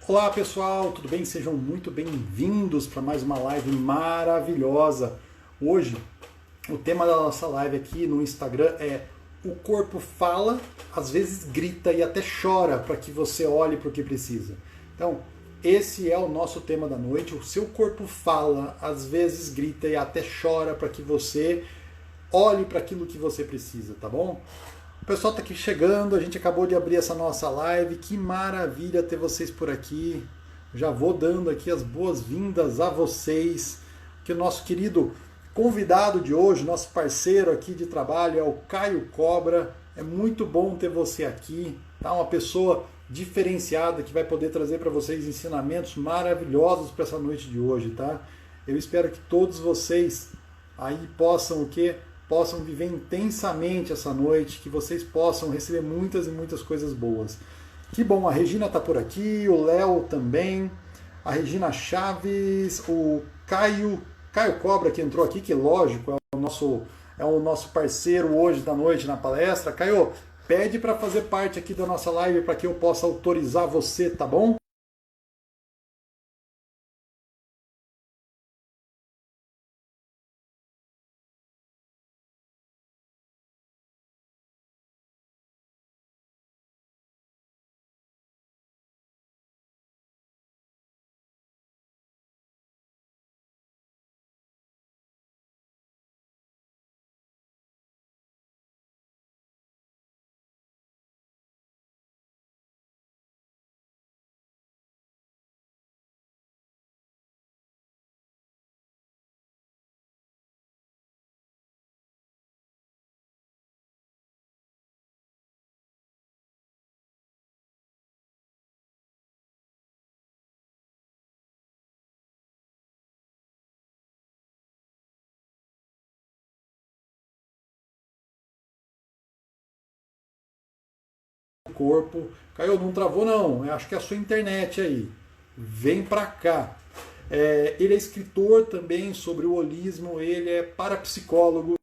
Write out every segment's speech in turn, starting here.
Olá pessoal, tudo bem? Sejam muito bem-vindos para mais uma live maravilhosa. Hoje, o tema da nossa live aqui no Instagram é: o corpo fala, às vezes grita e até chora para que você olhe para o que precisa. Então, esse é o nosso tema da noite. O seu corpo fala, às vezes grita e até chora para que você olhe para aquilo que você precisa, tá bom? O pessoal está aqui chegando, a gente acabou de abrir essa nossa live, que maravilha ter vocês por aqui. Já vou dando aqui as boas-vindas a vocês, que o nosso querido convidado de hoje, nosso parceiro aqui de trabalho é o Caio Cobra. É muito bom ter você aqui, tá? Uma pessoa diferenciada que vai poder trazer para vocês ensinamentos maravilhosos para essa noite de hoje, tá? Eu espero que todos vocês aí possam o quê? Possam viver intensamente essa noite, que vocês possam receber muitas e muitas coisas boas. Que bom, a Regina está por aqui, o Léo também, a Regina Chaves, o Caio Cobra que entrou aqui, que lógico, é o nosso parceiro hoje da noite na palestra. Caio, pede para fazer parte aqui da nossa live para que eu possa autorizar você, tá bom? Corpo. Caio, não travou não, eu acho que é a sua internet aí. Vem pra cá. Ele é escritor também sobre o holismo, ele é parapsicólogo,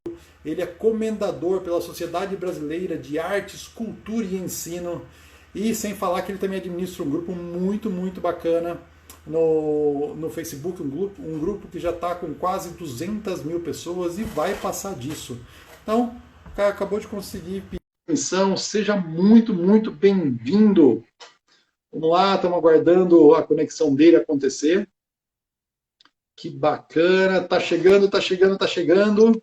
ele é comendador pela Sociedade Brasileira de Artes, Cultura e Ensino, e sem falar que ele também administra um grupo muito, muito bacana no Facebook, um grupo que já está com quase 200 mil pessoas e vai passar disso. Então, o cara acabou de conseguir permissão, seja muito, muito bem-vindo. Vamos lá, estamos aguardando a conexão dele acontecer. Que bacana, tá chegando, tá chegando, tá chegando.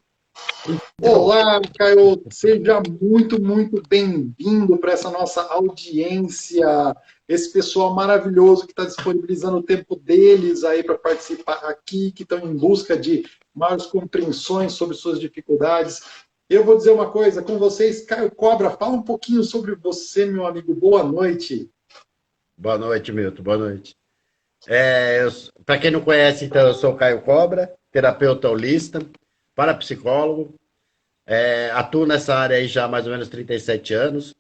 Olá, Caio, seja muito, muito bem-vindo para essa nossa audiência. Esse pessoal maravilhoso que está disponibilizando o tempo deles aí para participar aqui, que estão em busca de maiores compreensões sobre suas dificuldades. Eu vou dizer uma coisa com vocês, Caio Cobra, fala um pouquinho sobre você, meu amigo. Boa noite. Boa noite, Milton. Boa noite. Para quem não conhece, então, eu sou o Caio Cobra, terapeuta holista, parapsicólogo, atuo nessa área aí já há mais ou menos 37 anos.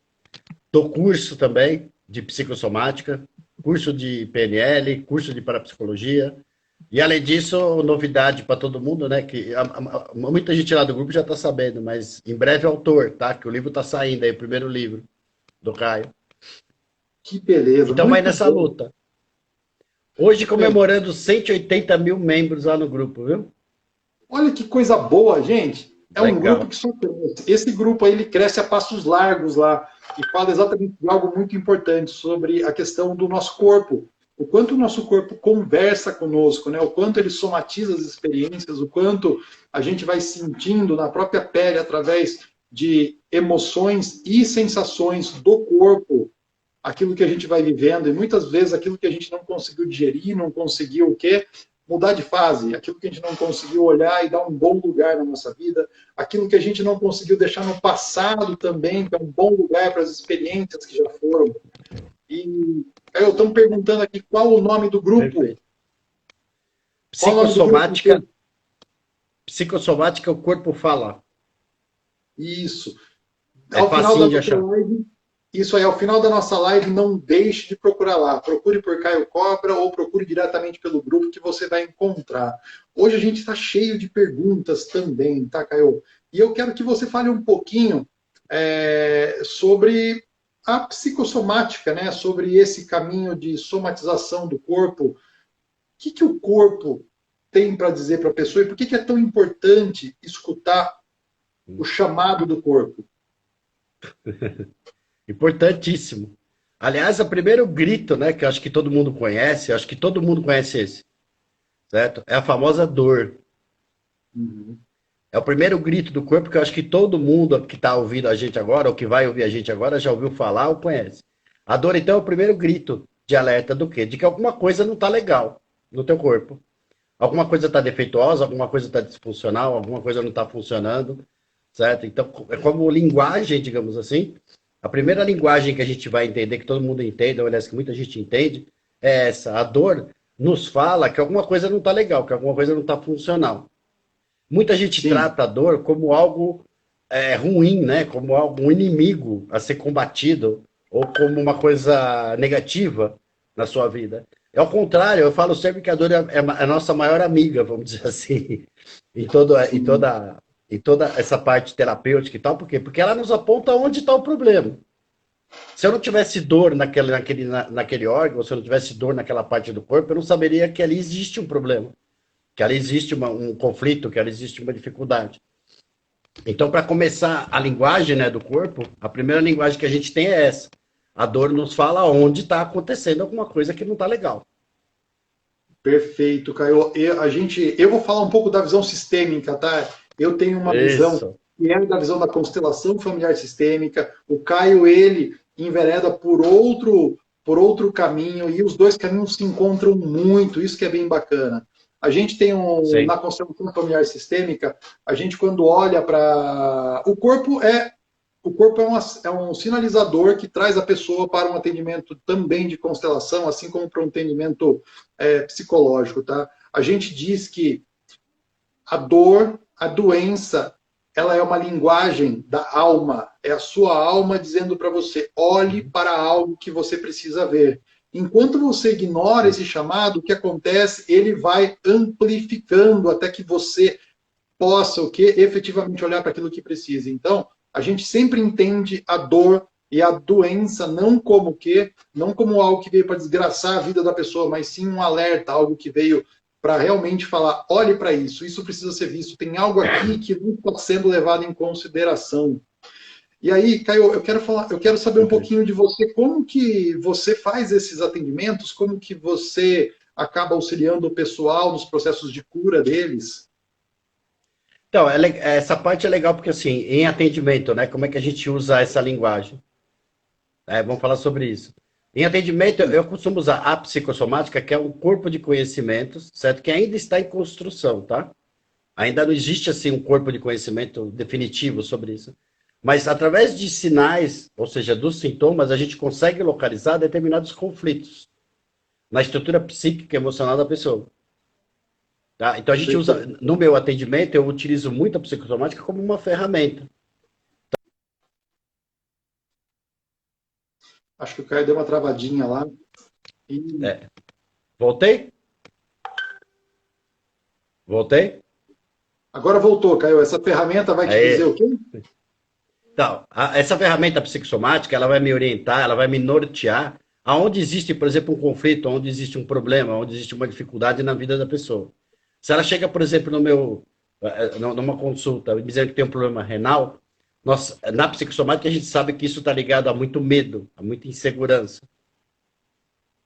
Dou curso também de psicossomática, curso de PNL, curso de parapsicologia. E, além disso, novidade para todo mundo, né? Que muita gente lá do grupo já está sabendo, mas em breve autor, tá? Que o livro está saindo aí, o primeiro livro do Caio. Que beleza, Então vai muito nessa bom. luta. Hoje É, comemorando 180 mil membros lá no grupo, viu? olha que coisa boa, gente. É um grupo Legal. que só cresce. Esse grupo aí ele cresce a passos largos lá e fala exatamente de algo muito importante sobre a questão do nosso corpo. O quanto o nosso corpo conversa conosco, né? O quanto ele somatiza as experiências, o quanto a gente vai sentindo na própria pele através de emoções e sensações do corpo aquilo que a gente vai vivendo e muitas vezes aquilo que a gente não conseguiu digerir, não conseguiu o quê? Mudar de fase, aquilo que a gente não conseguiu olhar e dar um bom lugar na nossa vida, aquilo que a gente não conseguiu deixar no passado também, que é um bom lugar para as experiências que já foram. E aí eu estou perguntando aqui qual o nome do grupo? Perfeito. Qual o nome do grupo? Psicossomática, psicossomática, o corpo fala. Isso. É Ao final da facinho de nossa achar. live, isso aí, ao final da nossa live, não deixe de procurar lá. Procure por Caio Cobra ou procure diretamente pelo grupo que você vai encontrar. Hoje a gente está cheio de perguntas também, tá, Caio? E eu quero que você fale um pouquinho sobre. a psicossomática, né? Sobre esse caminho de somatização do corpo. O que o corpo tem para dizer para a pessoa e por que é tão importante escutar o chamado do corpo? Importantíssimo. Aliás, o primeiro grito, né, que eu acho que todo mundo conhece, eu acho que todo mundo conhece esse, certo? É a famosa dor. Uhum. É o primeiro grito do corpo que eu acho que todo mundo que está ouvindo a gente agora, ou que vai ouvir a gente agora, já ouviu falar ou conhece. A dor, então, é o primeiro grito de alerta do quê? De que alguma coisa não está legal no teu corpo. Alguma coisa está defeituosa, alguma coisa está disfuncional, alguma coisa não está funcionando, certo? Então, é como linguagem, digamos assim. A primeira linguagem que a gente vai entender, que todo mundo entende, ou aliás, que muita gente entende, é essa. A dor nos fala que alguma coisa não está legal, que alguma coisa não está funcional. Muita gente Sim, trata a dor como algo ruim, né? Como algo inimigo a ser combatido, ou como uma coisa negativa na sua vida. É o contrário, eu falo sempre que a dor é a nossa maior amiga, vamos dizer assim, em, todo, sim. em toda essa parte terapêutica e tal. Por quê? Porque ela nos aponta onde está o problema. Se eu não tivesse dor naquele órgão, se eu não tivesse dor naquela parte do corpo, eu não saberia que ali existe um problema, que ali existe um conflito, que ali existe uma dificuldade. Então, para começar a linguagem, né, do corpo, a primeira linguagem que a gente tem é essa. A dor nos fala onde está acontecendo alguma coisa que não está legal. Perfeito, Caio. Eu vou falar um pouco da visão sistêmica, tá? Eu tenho uma visão Isso. que é da visão da constelação familiar sistêmica. O Caio, ele envereda por outro caminho e os dois caminhos se encontram muito. Isso que é bem bacana. A gente tem Sim. na constelação familiar sistêmica, a gente quando olha para o corpo é um sinalizador que traz a pessoa para um atendimento também de constelação, assim como para um atendimento psicológico, tá? A gente diz que a dor, a doença, ela é uma linguagem da alma. É a sua alma dizendo para você, olhe para algo que você precisa ver. Enquanto você ignora esse chamado, o que acontece? Ele vai amplificando até que você possa o que efetivamente olhar para aquilo que precisa. Então, a gente sempre entende a dor e a doença não como não como algo que veio para desgraçar a vida da pessoa, mas sim um alerta, algo que veio para realmente falar, olhe para isso precisa ser visto, tem algo aqui que não está sendo levado em consideração. E aí, Caio, eu quero saber um Perfeito. pouquinho de você, como que você faz esses atendimentos, como que você acaba auxiliando o pessoal nos processos de cura deles? Então, essa parte é legal porque, assim, em atendimento, né, como é que a gente usa essa linguagem? Vamos falar sobre isso. Em atendimento, eu costumo usar a psicossomática, que é um corpo de conhecimentos, certo? Que ainda está em construção, tá? Ainda não existe, assim, um corpo de conhecimento definitivo sobre isso. Mas, através de sinais, ou seja, dos sintomas, a gente consegue localizar determinados conflitos na estrutura psíquica e emocional da pessoa. Tá? Então, a gente usa, no meu atendimento, eu utilizo muito a psicossomática como uma ferramenta. Acho que o Caio deu uma travadinha lá. E Voltei? Voltei? agora voltou, Caio. Essa ferramenta vai te dizer Aí. o quê? Então, essa ferramenta psicossomática, ela vai me orientar, ela vai me nortear aonde existe, por exemplo, um conflito, onde existe um problema, onde existe uma dificuldade na vida da pessoa. Se ela chega, por exemplo, numa consulta, me dizendo que tem um problema renal, na psicossomática a gente sabe que isso está ligado a muito medo, a muita insegurança.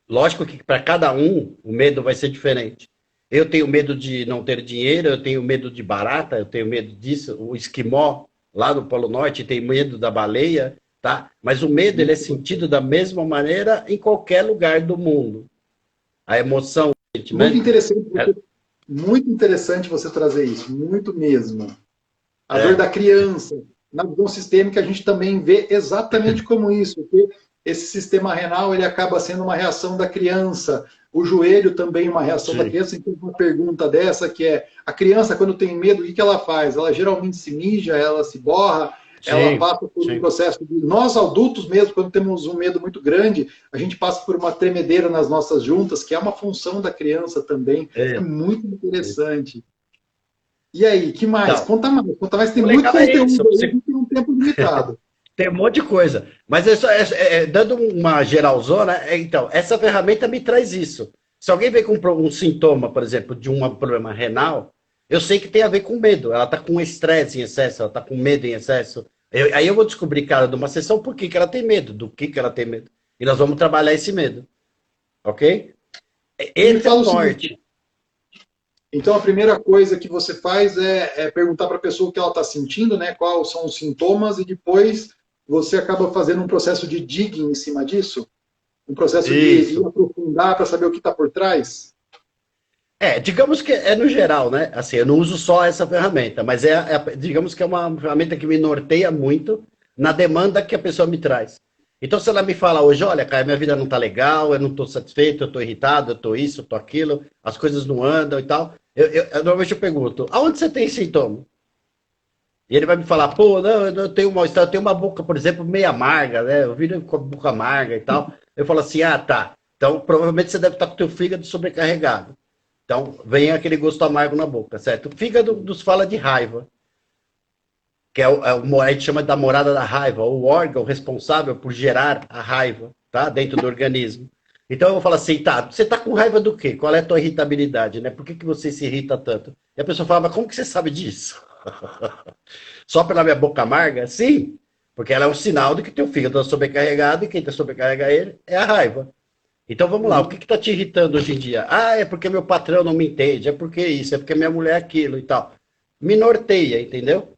Lógico que para cada um o medo vai ser diferente. Eu tenho medo de não ter dinheiro, eu tenho medo de barata, eu tenho medo disso. O esquimó lá no Polo Norte tem medo da baleia, tá? Mas o medo ele é sentido da mesma maneira em qualquer lugar do mundo. A emoção, o Muito sentimento, interessante é, muito interessante você trazer isso, muito mesmo. A dor é da criança. Na visão sistêmica, a gente também vê exatamente como isso, que esse sistema renal ele acaba sendo uma reação da criança. O joelho também é uma reação da sim, criança. Então, uma pergunta dessa que é, a criança, quando tem medo, o que ela faz? Ela geralmente se mija, ela se borra, ela sim, passa por um sim. processo de... Nós, adultos mesmo, quando temos um medo muito grande, a gente passa por uma tremedeira nas nossas juntas, que é uma função da criança também. É É, muito isso. interessante. E aí, que mais? Então, Conta mais, conta mais. Tem o muito legal é isso. conteúdo aí, a gente tem um tempo limitado. Tem um monte de coisa. Mas dando uma geralzona, então, essa ferramenta me traz isso. Se alguém vem com um sintoma, por exemplo, de um problema renal, eu sei que tem a ver com medo. Ela está com estresse em excesso, ela está com medo em excesso. Aí eu vou descobrir, cara, de uma sessão, por que que ela tem medo, do que ela tem medo. E nós vamos trabalhar esse medo. Ok? E me Esse é fala o o seguinte, norte. então a primeira coisa que você faz é perguntar para a pessoa o que ela está sentindo, né? Quais são os sintomas, e depois você acaba fazendo um processo de digging em cima disso, um processo de ir Isso. aprofundar para saber o que está por trás. Digamos que é no geral, né? Assim, eu não uso só essa ferramenta, mas digamos que é uma ferramenta que me norteia muito na demanda que a pessoa me traz. Então, se ela me fala hoje, olha, cara, minha vida não tá legal, eu não tô satisfeito, eu tô irritado, eu tô isso, eu tô aquilo, as coisas não andam e tal, normalmente eu pergunto, aonde você tem sintoma? E ele vai me falar, pô, não, eu tenho um mal-estar, eu tenho uma boca, por exemplo, meio amarga, né? Eu viro com a boca amarga e tal. Eu falo assim, ah, tá. Então, provavelmente você deve estar com o teu fígado sobrecarregado. Então, vem aquele gosto amargo na boca, certo? O fígado nos fala de raiva, que a gente chama da morada da raiva, o órgão responsável por gerar a raiva, tá? Dentro do organismo. Então, eu vou falar assim, tá, você tá com raiva do quê? Qual é a tua irritabilidade, né? Por que que você se irrita tanto? E a pessoa fala, mas como que você sabe disso? Só pela minha boca amarga? Sim, porque ela é um sinal de que teu fígado está sobrecarregado e quem está sobrecarregado ele é a raiva. Então vamos lá, o que está te irritando hoje em dia? Ah, é porque meu patrão não me entende, é porque isso, é porque minha mulher é aquilo e tal. Me norteia, entendeu?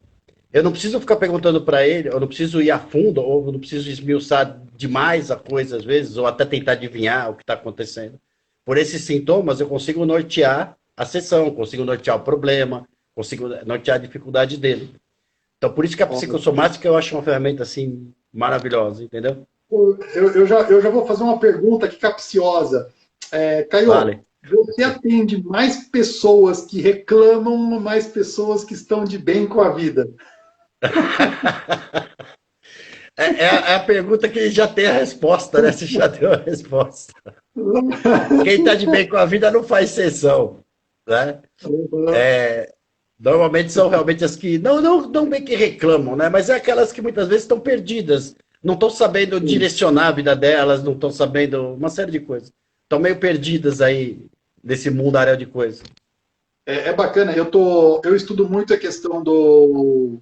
Eu não preciso ficar perguntando para ele, eu não preciso ir a fundo, ou eu não preciso esmiuçar demais a coisa às vezes, ou até tentar adivinhar o que está acontecendo. Por esses sintomas, eu consigo nortear a sessão, consigo nortear o problema, consigo nortear a dificuldade dele. Então, por isso que a psicossomática eu acho uma ferramenta assim maravilhosa, entendeu? Eu já vou fazer uma pergunta aqui capciosa. Caio, Vale. você atende mais pessoas que reclamam ou mais pessoas que estão de bem com a vida? É a pergunta que já tem a resposta, né? Você já deu a resposta. Quem está de bem com a vida não faz sessão, né? Normalmente são realmente as que não bem que reclamam, né? Mas é aquelas que muitas vezes estão perdidas, não estão sabendo direcionar a vida delas, não estão sabendo uma série de coisas. Estão meio perdidas aí nesse mundo área de coisas. É bacana. Eu estudo muito a questão do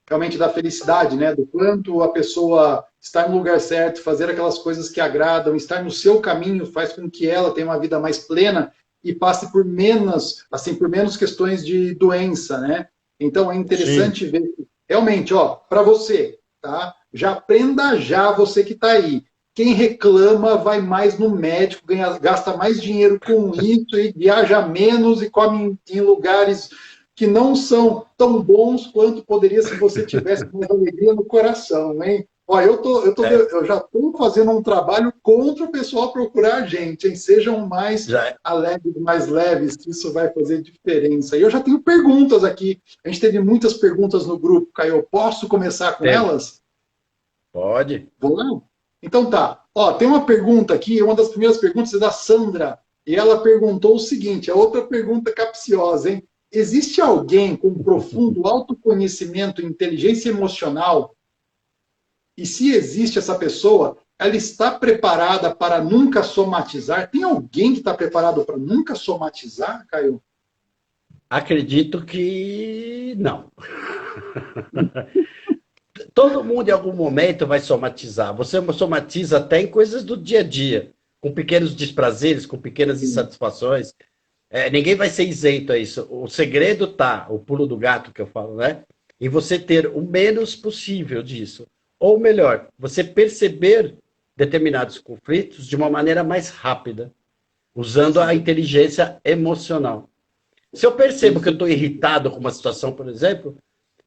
realmente da felicidade, né? Do quanto a pessoa estar no lugar certo, fazer aquelas coisas que agradam, estar no seu caminho faz com que ela tenha uma vida mais plena e passe por menos, assim, por menos questões de doença, né? Então é Sim. interessante ver que, realmente, ó, para você, tá? Já aprenda já você que está aí. Quem reclama vai mais no médico, gasta mais dinheiro com isso e viaja menos e come em lugares que não são tão bons quanto poderia se você tivesse mais alegria no coração, hein? Ó, É, eu já estou fazendo um trabalho contra o pessoal procurar a gente, hein? Sejam mais já, alegres, mais leves, que isso vai fazer diferença. E eu já tenho perguntas aqui. A gente teve muitas perguntas no grupo, Caio. Posso começar com temos. elas? Pode. Vou lá? Então tá. Ó, tem uma pergunta aqui, uma das primeiras perguntas é da Sandra. E ela perguntou o seguinte: a outra pergunta capciosa, hein? Existe alguém com profundo autoconhecimento e inteligência emocional? E se existe essa pessoa, ela está preparada para nunca somatizar? Tem alguém que está preparado para nunca somatizar, Caio? Acredito que não. Todo mundo em algum momento vai somatizar. Você somatiza até em coisas do dia a dia, com pequenos desprazeres, com pequenas insatisfações. Ninguém vai ser isento a isso. O segredo tá, o pulo do gato que eu falo, né? Em você ter o menos possível disso. Ou melhor, você perceber determinados conflitos de uma maneira mais rápida, usando a Sim, inteligência emocional. Se eu percebo que eu estou perfeito. irritado com uma situação, por exemplo,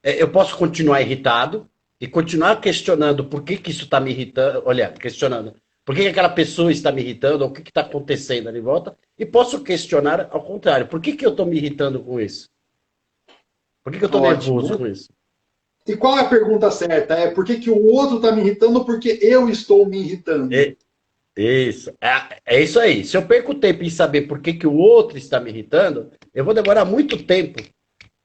eu posso continuar irritado e continuar questionando por que, que isso está me irritando. Olha, questionando. Por que, que aquela pessoa está me irritando? Ou o que está acontecendo ali em volta? E posso questionar ao contrário. Por que, que eu estou me irritando com isso? Por que, que eu estou nervoso Ótimo. com isso? E qual é a pergunta certa? É por que, que o outro está me irritando ou porque eu estou me irritando? É, isso. É isso aí. Se eu perco tempo em saber por que, que o outro está me irritando, eu vou demorar muito tempo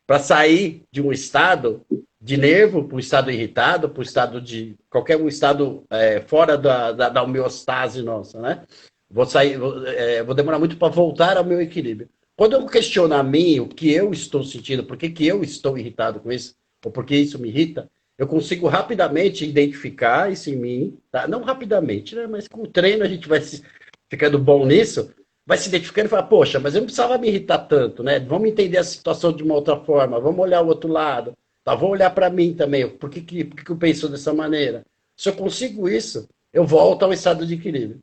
para sair de um estado de nervo para o estado irritado, para o estado de qualquer um estado fora da homeostase nossa, né? Vou demorar muito para voltar ao meu equilíbrio. Quando eu questiono a mim o que eu estou sentindo, por que eu estou irritado com isso, ou por que isso me irrita, eu consigo rapidamente identificar isso em mim, tá? Não rapidamente, né? Mas com o treino a gente vai ficando bom nisso, vai se identificando e fala, poxa, mas eu não precisava me irritar tanto, né? Vamos entender a situação de uma outra forma, vamos olhar o outro lado, tá? Vou olhar para mim também, por que eu penso dessa maneira? Se eu consigo isso, eu volto ao estado de equilíbrio.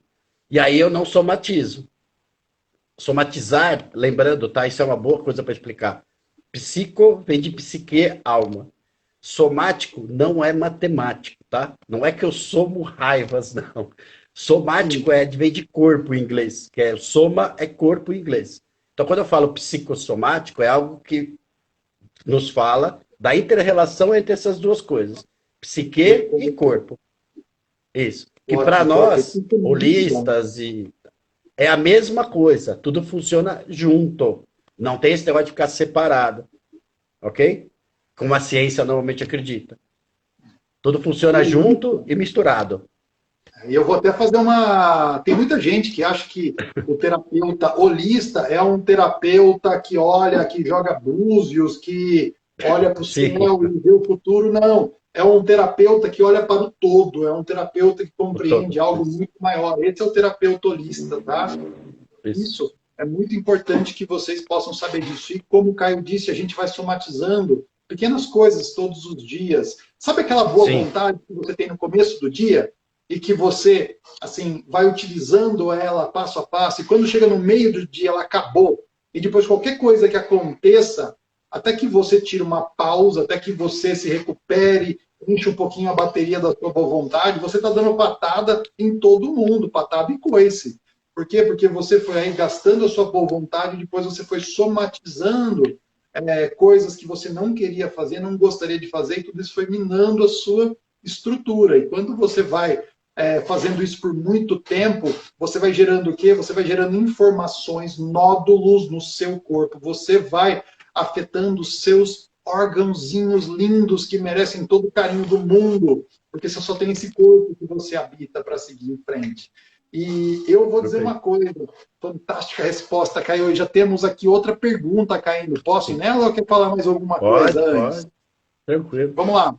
E aí eu não somatizo. Somatizar, lembrando, tá? Isso é uma boa coisa para explicar. Psico vem de psique, alma. Somático não é matemático, tá? Não é que eu somo raivas, não. Somático vem de corpo em inglês, que é soma é corpo em inglês. Então, quando eu falo psicossomático, é algo que nos fala da inter-relação entre essas duas coisas, psique e corpo. Isso. Que para nós, holistas, é a mesma coisa, tudo funciona junto. Não tem esse negócio de ficar separado, ok? Como a ciência normalmente acredita. Tudo funciona junto e misturado. E eu vou até fazer uma. Tem muita gente que acha que o terapeuta holista é um terapeuta que olha, que joga búzios, que olha para o céu e vê o futuro. Não. É um terapeuta que olha para o todo, é um terapeuta que compreende algo muito maior. Esse é o terapeuta holista, tá? Isso é muito importante que vocês possam saber disso. E como o Caio disse, a gente vai somatizando pequenas coisas todos os dias. Sabe aquela boa vontade que você tem no começo do dia? E que você, assim, vai utilizando ela passo a passo, e quando chega no meio do dia, ela acabou. E depois qualquer coisa que aconteça, até que você tire uma pausa, até que você se recupere, enche um pouquinho a bateria da sua boa vontade, você está dando patada em todo mundo, patada e coice. Por quê? Porque você foi aí gastando a sua boa vontade, e depois você foi somatizando coisas que você não queria fazer, não gostaria de fazer, e tudo isso foi minando a sua estrutura. E quando você vai fazendo isso por muito tempo, você vai gerando o quê? Você vai gerando informações, nódulos no seu corpo. Você vai afetando os seus órgãozinhos lindos que merecem todo o carinho do mundo, porque você só tem esse corpo que você habita para seguir em frente. E eu vou dizer uma coisa, fantástica resposta, Caio. Já temos aqui outra pergunta caindo. Posso ir nela ou quer falar mais alguma coisa antes? Pode. Tranquilo. Vamos lá.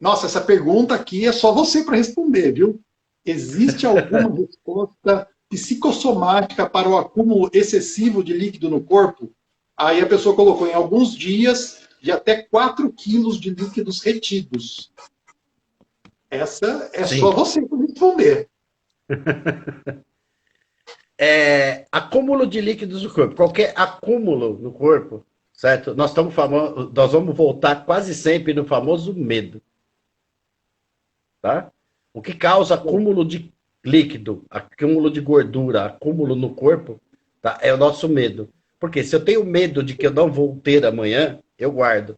Nossa, essa pergunta aqui é só você para responder, viu? Existe alguma resposta psicossomática para o acúmulo excessivo de líquido no corpo? Aí a pessoa colocou em alguns dias de até 4 quilos de líquidos retidos. Essa é só você para responder. Acúmulo de líquidos no corpo. Qualquer acúmulo no corpo, certo? Nós vamos voltar quase sempre no famoso medo. Tá? O que causa acúmulo de líquido, acúmulo de gordura, acúmulo no corpo, tá? É o nosso medo. Porque se eu tenho medo de que eu não vou ter amanhã, eu guardo.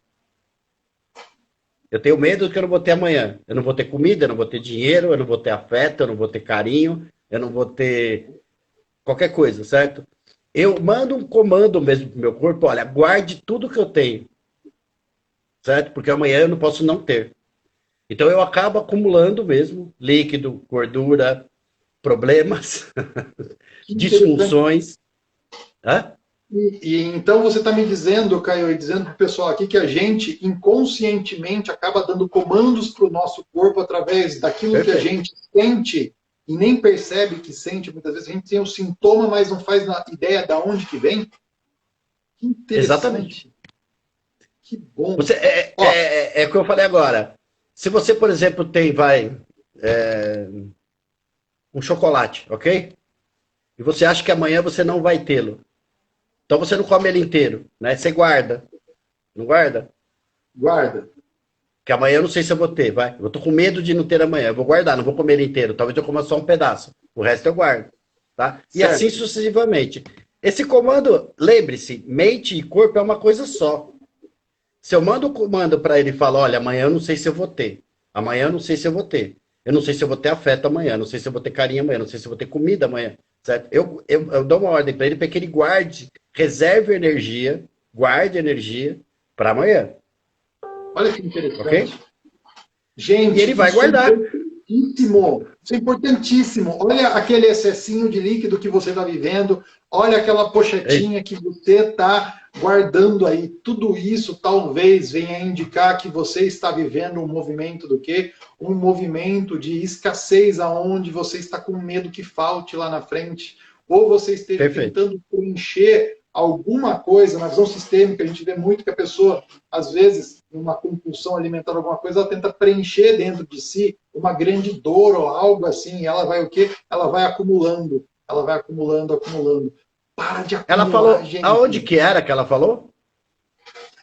Eu tenho medo de que eu não vou ter amanhã. Eu não vou ter comida, eu não vou ter dinheiro, eu não vou ter afeto, eu não vou ter carinho, eu não vou ter qualquer coisa, certo? Eu mando um comando mesmo pro meu corpo, olha, guarde tudo que eu tenho, certo? Porque amanhã eu não posso não ter. Então eu acabo acumulando mesmo líquido, gordura, problemas, disfunções. Hã? E então você está me dizendo, Caio, e dizendo para o pessoal aqui que a gente inconscientemente acaba dando comandos para o nosso corpo através daquilo que a gente sente e nem percebe que sente. Muitas vezes a gente tem o sintoma, mas não faz ideia de onde que vem. Que interessante. Exatamente. Que bom. É o que eu falei agora. Se você, por exemplo, tem, um chocolate, ok? E você acha que amanhã você não vai tê-lo. Então você não come ele inteiro, né? Você guarda. Não guarda? Guarda. Que amanhã eu não sei se eu vou ter, vai. Eu tô com medo de não ter amanhã. Eu vou guardar, não vou comer ele inteiro. Talvez eu coma só um pedaço. O resto eu guardo, tá? E certo. assim sucessivamente. Esse comando, lembre-se, mente e corpo é uma coisa só. Se eu mando um comando para ele e falo, olha, amanhã eu não sei se eu vou ter. Amanhã eu não sei se eu vou ter. Eu não sei se eu vou ter afeto amanhã. Não sei se eu vou ter carinho amanhã. Não sei se eu vou ter comida amanhã. Certo? Eu dou uma ordem para ele que ele guarde, reserve energia, guarde energia para amanhã. Olha que interessante. Ok? Gente, E ele vai guardar. Isso é importantíssimo. Olha aquele excessinho de líquido que você está vivendo, olha aquela pochetinha que você está guardando aí. Tudo isso talvez venha indicar que você está vivendo um movimento do quê? Um movimento de escassez, aonde você está com medo que falte lá na frente, ou você esteja Perfeito. tentando preencher alguma coisa na visão sistêmica. A gente vê muito que a pessoa, às vezes, numa compulsão alimentar alguma coisa, ela tenta preencher dentro de si uma grande dor ou algo assim, e ela vai o quê? Ela vai acumulando, acumulando. Para de acumular, Ela falou, gente. aonde que era que ela falou?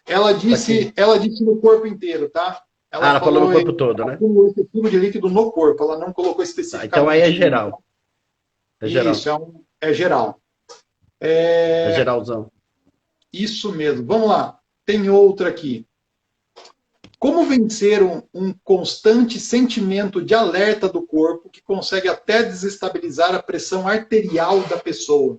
Ela disse no corpo inteiro, tá? Ela falou no corpo todo, né? Acúmulo excessivo de líquido no corpo, ela não colocou Tá, especificamente. então aí é geral. É geral. Isso, é geral. É geralzão. Isso mesmo. Vamos lá. Tem outra aqui. Como vencer um constante sentimento de alerta do corpo que consegue até desestabilizar a pressão arterial da pessoa?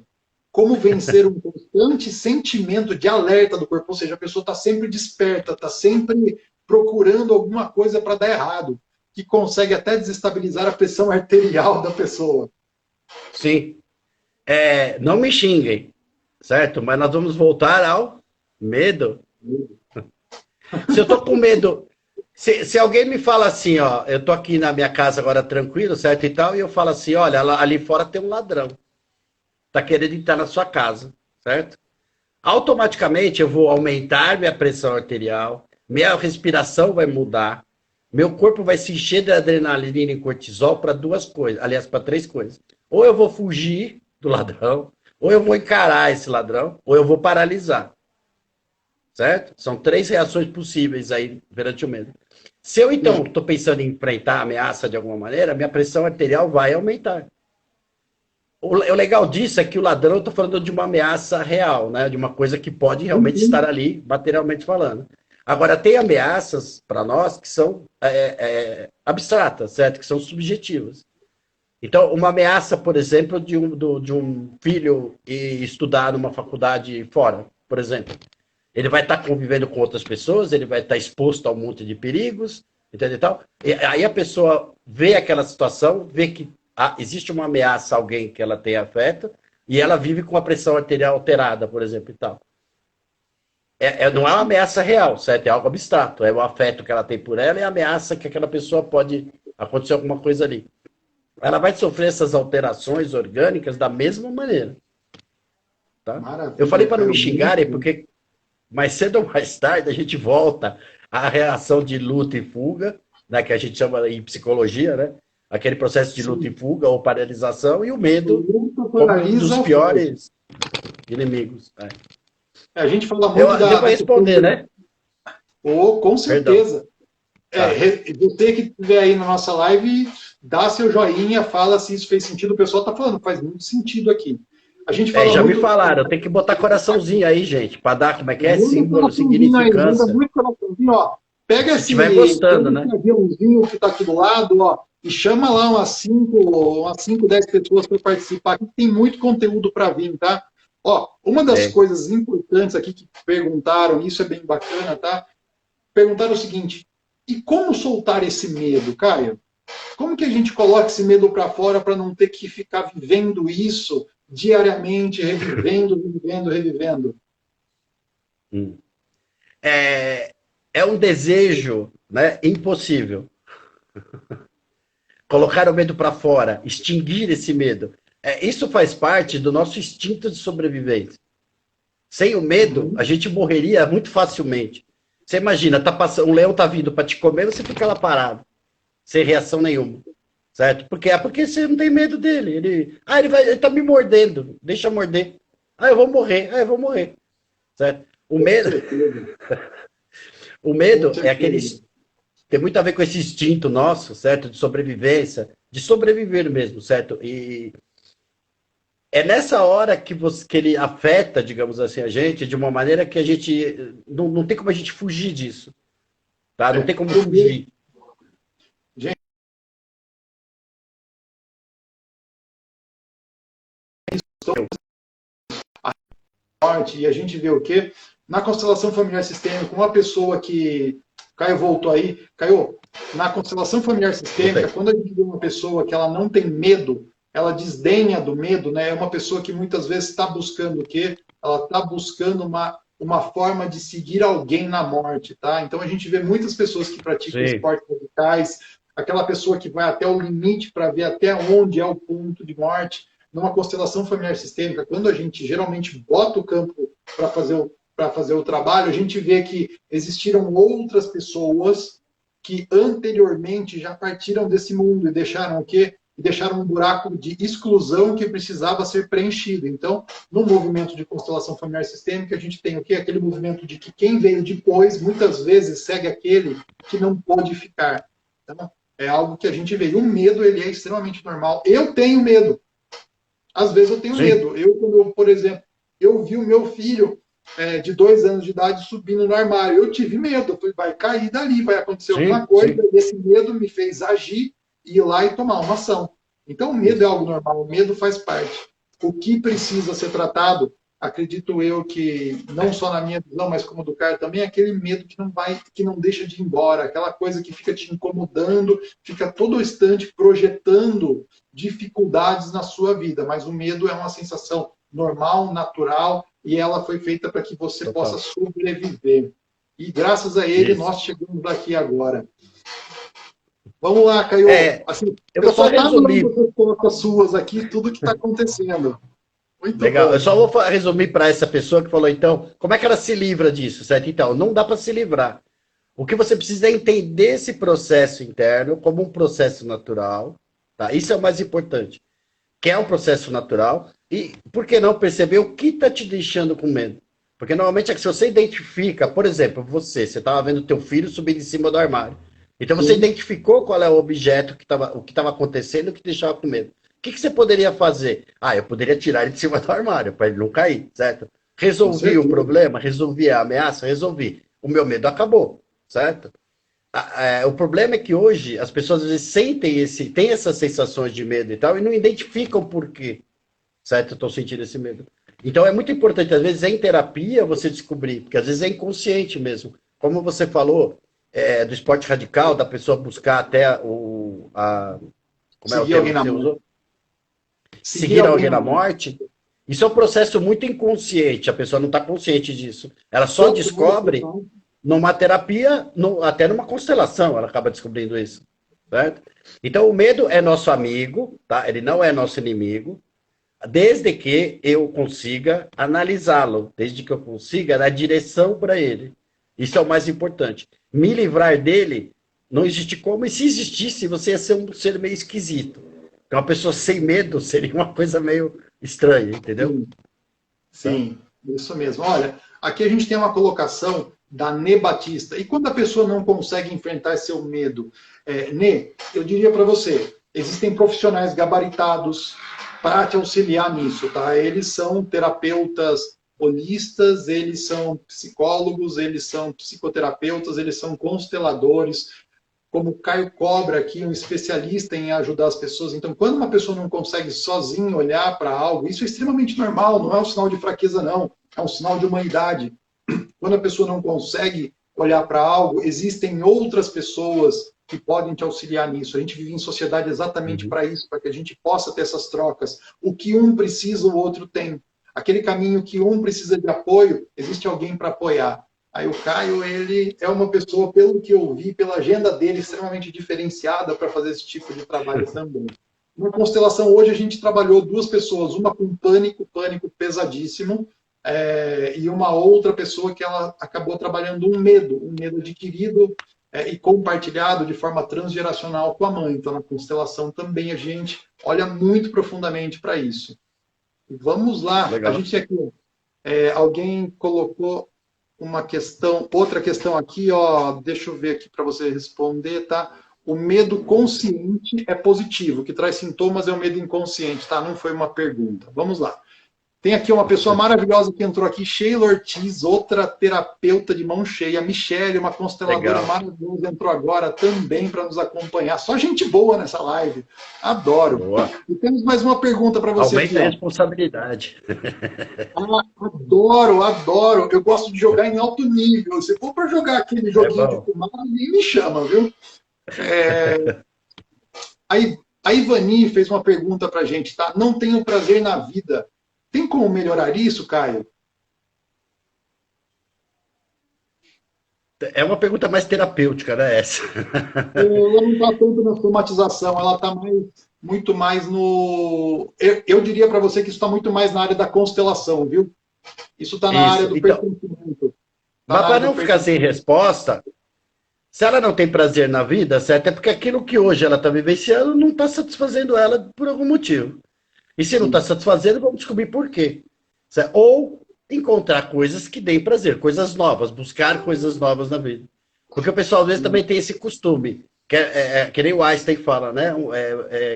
Como vencer um constante sentimento de alerta do corpo? Ou seja, a pessoa está sempre desperta, está sempre procurando alguma coisa para dar errado, que consegue até desestabilizar a pressão arterial da pessoa. Sim. Não me xinguem, certo? Mas nós vamos voltar ao medo. Se eu tô com medo, se alguém me fala assim, ó, eu tô aqui na minha casa agora tranquilo, certo e tal, e eu falo assim, olha, ali fora tem um ladrão, tá querendo entrar na sua casa, certo? Automaticamente eu vou aumentar minha pressão arterial, minha respiração vai mudar, meu corpo vai se encher de adrenalina e cortisol para duas coisas, aliás, para três coisas. Ou eu vou fugir do ladrão, ou eu vou encarar esse ladrão, ou eu vou paralisar. Certo? São três reações possíveis aí perante o medo. Se eu, então, estou pensando em enfrentar a ameaça de alguma maneira, minha pressão arterial vai aumentar. O legal disso é que o ladrão, eu estou falando de uma ameaça real, né? De uma coisa que pode realmente estar ali, materialmente falando. Agora, tem ameaças para nós que são abstratas, certo? Que são subjetivas. Então, uma ameaça, por exemplo, de um filho estudar numa faculdade fora, por exemplo. Ele vai estar convivendo com outras pessoas, ele vai estar exposto a um monte de perigos, entendeu? E aí a pessoa vê aquela situação, vê que existe uma ameaça a alguém que ela tem afeto, e ela vive com a pressão arterial alterada, por exemplo, e tal. Não é uma ameaça real, certo? É algo abstrato. É o afeto que ela tem por ela e a ameaça que aquela pessoa pode acontecer alguma coisa ali. Ela vai sofrer essas alterações orgânicas da mesma maneira. Tá? Eu falei para não me xingarem, porque mais cedo ou mais tarde a gente volta à reação de luta e fuga, né, que a gente chama em psicologia, né? Aquele processo de luta e fuga ou paralisação, e o medo como um dos piores inimigos. A gente fala muito devo responder, né? Com certeza. Você que estiver aí na nossa live, dá seu joinha, fala se isso fez sentido. O pessoal está falando, faz muito sentido aqui. A gente fala já muito... me falaram, tem que botar coraçãozinho aí, gente, para dar, como é que é? Símbolo, significância. Muito coraçãozinho, ó. Pega esse gostando, né? aviãozinho que está aqui do lado, ó, e chama lá umas 5, 10 pessoas para participar. Aqui tem muito conteúdo para vir, tá? Ó, uma das coisas importantes aqui que perguntaram, isso é bem bacana, tá? Perguntaram o seguinte: e como soltar esse medo, Caio? Como que a gente coloca esse medo para fora para não ter que ficar vivendo isso diariamente, revivendo? É um desejo, né, impossível. Colocar o medo para fora, extinguir esse medo. Isso faz parte do nosso instinto de sobrevivência. Sem o medo, a gente morreria muito facilmente. Você imagina, um leão tá vindo para te comer, você fica lá parado, sem reação nenhuma, certo? Porque você não tem medo dele. Ele tá me mordendo, deixa eu morder. Eu vou morrer, certo? O medo é aquele... Tem muito a ver com esse instinto nosso, certo? De sobrevivência, de sobreviver mesmo, certo? E é nessa hora que ele afeta, digamos assim, a gente, de uma maneira que a gente... Não tem como a gente fugir disso. Tá? Não tem como fugir. Gente, e a gente vê o quê? Na constelação familiar sistêmica, uma pessoa que Caio voltou aí. Caio, na constelação familiar sistêmica, Voltei. quando a gente vê uma pessoa que ela não tem medo, ela desdenha do medo, né? É uma pessoa que muitas vezes está buscando o quê? Ela está buscando uma forma de seguir alguém na morte, tá? Então a gente vê muitas pessoas que praticam Sim. esportes radicais, aquela pessoa que vai até o limite para ver até onde é o ponto de morte. Numa constelação familiar sistêmica, quando a gente geralmente bota o campo para fazer o trabalho, a gente vê que existiram outras pessoas que anteriormente já partiram desse mundo e deixaram o quê? E deixaram um buraco de exclusão que precisava ser preenchido. Então, no movimento de constelação familiar sistêmica, a gente tem o quê? Aquele movimento de que quem veio depois, muitas vezes, segue aquele que não pôde ficar. Então, é algo que a gente vê. E o medo, ele é extremamente normal. Eu tenho medo. Às vezes eu tenho Sim. medo. Por exemplo, eu vi o meu filho de 2 anos de idade subindo no armário. Eu tive medo. Eu falei, vai cair dali, vai acontecer alguma Sim, coisa. sim. E esse medo me fez agir, ir lá e tomar uma ação. Então, o medo é algo normal. O medo faz parte. O que precisa ser tratado, acredito eu que, não só na minha visão, mas como do Caio também, é aquele medo que não deixa de ir embora. Aquela coisa que fica te incomodando, fica todo instante projetando dificuldades na sua vida, mas o medo é uma sensação normal, natural, e ela foi feita para que você Total. possa sobreviver. E graças a ele, Isso. nós chegamos aqui agora. Vamos lá, Caio. Assim, o Eu vou só pessoal está resumir. dando as contas suas aqui, tudo que está acontecendo. Muito Legal. Eu bom. só vou resumir para essa pessoa que falou, então, como é que ela se livra disso, certo? Então, não dá para se livrar. O que você precisa é entender esse processo interno como um processo natural, tá? Isso é o mais importante, que é um processo natural, e por que não perceber o que está te deixando com medo? Porque normalmente é que se você identifica, por exemplo, você estava vendo teu filho subir em cima do armário. Então você Sim, identificou qual é o objeto o que estava acontecendo e o que deixava com medo. O que você poderia fazer? Ah, eu poderia tirar ele de cima do armário para ele não cair, certo? com Resolvi o certeza. problema, resolvi a ameaça, resolvi. O meu medo acabou, certo? O problema é que hoje as pessoas às vezes têm essas sensações de medo e tal, e não identificam por quê, certo? Eu estou sentindo esse medo. Então é muito importante, às vezes, em terapia, você descobrir, porque às vezes é inconsciente mesmo. Como você falou, do esporte radical, da pessoa buscar até como é o Seguir termo alguém que na você morte. usou? Seguir Seguir alguém alguém na na morte. morte. Isso é um processo muito inconsciente, a pessoa não está consciente disso. Ela só Total, descobre total. numa terapia, até numa constelação, ela acaba descobrindo isso, certo? Então, o medo é nosso amigo, tá? Ele não é nosso inimigo, desde que eu consiga analisá-lo, desde que eu consiga dar direção para ele. Isso é o mais importante. Me livrar dele, não existe como, e se existisse, você ia ser um ser meio esquisito. Então, uma pessoa sem medo seria uma coisa meio estranha, entendeu? Sim. Tá? Sim, isso mesmo. Olha, aqui a gente tem uma colocação da Nê Batista. E quando a pessoa não consegue enfrentar seu medo? Nê, eu diria para você, existem profissionais gabaritados para te auxiliar nisso, tá? Eles são terapeutas holistas, eles são psicólogos, eles são psicoterapeutas, eles são consteladores, como o Caio Cobra aqui, um especialista em ajudar as pessoas. Então, quando uma pessoa não consegue sozinho olhar para algo, isso é extremamente normal, não é um sinal de fraqueza, não. É um sinal de humanidade. Quando a pessoa não consegue olhar para algo, existem outras pessoas que podem te auxiliar nisso. A gente vive em sociedade exatamente Uhum. para isso, para que a gente possa ter essas trocas. O que um precisa, o outro tem. Aquele caminho que um precisa de apoio, existe alguém para apoiar. Aí o Caio, ele é uma pessoa, pelo que eu vi, pela agenda dele, extremamente diferenciada para fazer esse tipo de trabalho também. Na constelação, hoje a gente trabalhou 2 pessoas, uma com pânico pesadíssimo, e uma outra pessoa que ela acabou trabalhando um medo adquirido e compartilhado de forma transgeracional com a mãe. Então, na constelação também a gente olha muito profundamente para isso. E vamos lá, a Legal. gente aqui, alguém colocou uma questão, outra questão aqui, ó, deixa eu ver aqui para você responder, tá? O medo consciente é positivo, o que traz sintomas é o medo inconsciente, tá? Não foi uma pergunta. Vamos lá. Tem aqui uma pessoa maravilhosa que entrou aqui, Sheila Ortiz, outra terapeuta de mão cheia. Michele, uma consteladora maravilhosa, entrou agora também para nos acompanhar. Só gente boa nessa live. Adoro. Boa. E temos mais uma pergunta para você. Aumenta a responsabilidade. Adoro, adoro. Eu gosto de jogar em alto nível. Se for para jogar aquele joguinho de Kumar, nem me chama, viu? A Ivani fez uma pergunta para a gente, tá? Não tenho prazer na vida. Tem como melhorar isso, Caio? É uma pergunta mais terapêutica, né, essa? Ela não está tanto na somatização, ela está muito mais no... Eu diria para você que isso está muito mais na área da constelação, viu? Isso está na área do pertencimento. Mas para não ficar sem resposta, se ela não tem prazer na vida, certo? É porque aquilo que hoje ela está vivenciando não está satisfazendo ela por algum motivo. E se não está satisfazendo, vamos descobrir por quê. Certo? Ou encontrar coisas que deem prazer, coisas novas, buscar coisas novas na vida. Porque o pessoal às vezes também tem esse costume, que nem o Einstein fala, né?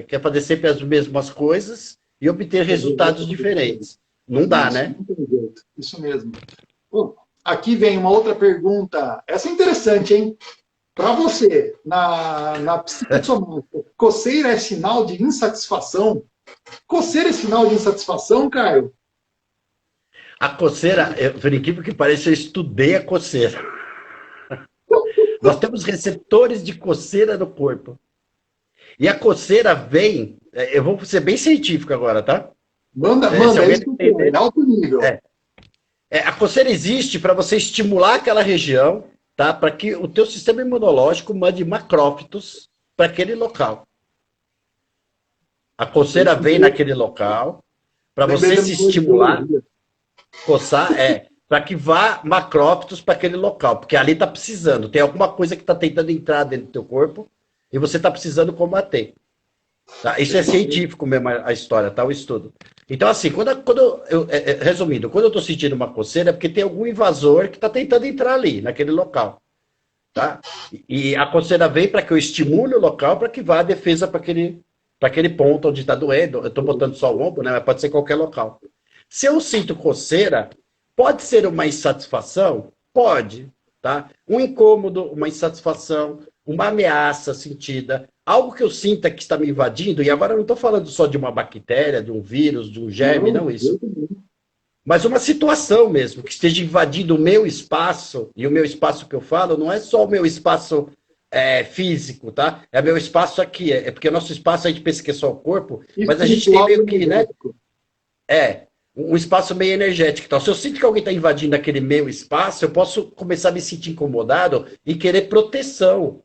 Quer fazer sempre as mesmas coisas e obter resultados diferentes. Não dá, né? Isso mesmo. Bom, aqui vem uma outra pergunta. Essa é interessante, hein? Para você, na psicossomática, coceira é sinal de insatisfação? Coceira é sinal de insatisfação, Caio? A coceira, por incrível que pareça, eu estudei a coceira. Nós temos receptores de coceira no corpo. E a coceira vem... Eu vou ser bem científico agora, tá? Manda, é isso que é alto nível. A coceira existe para você estimular aquela região, tá? Para que o teu sistema imunológico mande macrófitos para aquele local. A coceira vem naquele local para você se estimular, coçar, para que vá macrófitos para aquele local, porque ali está precisando, tem alguma coisa que está tentando entrar dentro do teu corpo e você está precisando combater. Tá? Isso é científico mesmo, a história, tá? O estudo. Então, assim, resumindo, quando eu estou sentindo uma coceira, é porque tem algum invasor que está tentando entrar ali, naquele local. Tá? E a coceira vem para que eu estimule o local para que vá a defesa para aquele ponto onde está doendo. Eu estou botando só o ombro, né? Mas pode ser qualquer local. Se eu sinto coceira, pode ser uma insatisfação? Pode. Tá? Um incômodo, uma insatisfação, uma ameaça sentida, algo que eu sinta que está me invadindo, e agora eu não estou falando só de uma bactéria, de um vírus, de um germe, não isso. Mas uma situação mesmo, que esteja invadindo o meu espaço, e o meu espaço que eu falo não é só o meu espaço físico, tá? É meu espaço aqui, porque o nosso espaço a gente pensa que é só o corpo, mas a gente tem meio que, né? Um espaço meio energético. Então, se eu sinto que alguém está invadindo aquele meu espaço, eu posso começar a me sentir incomodado e querer proteção,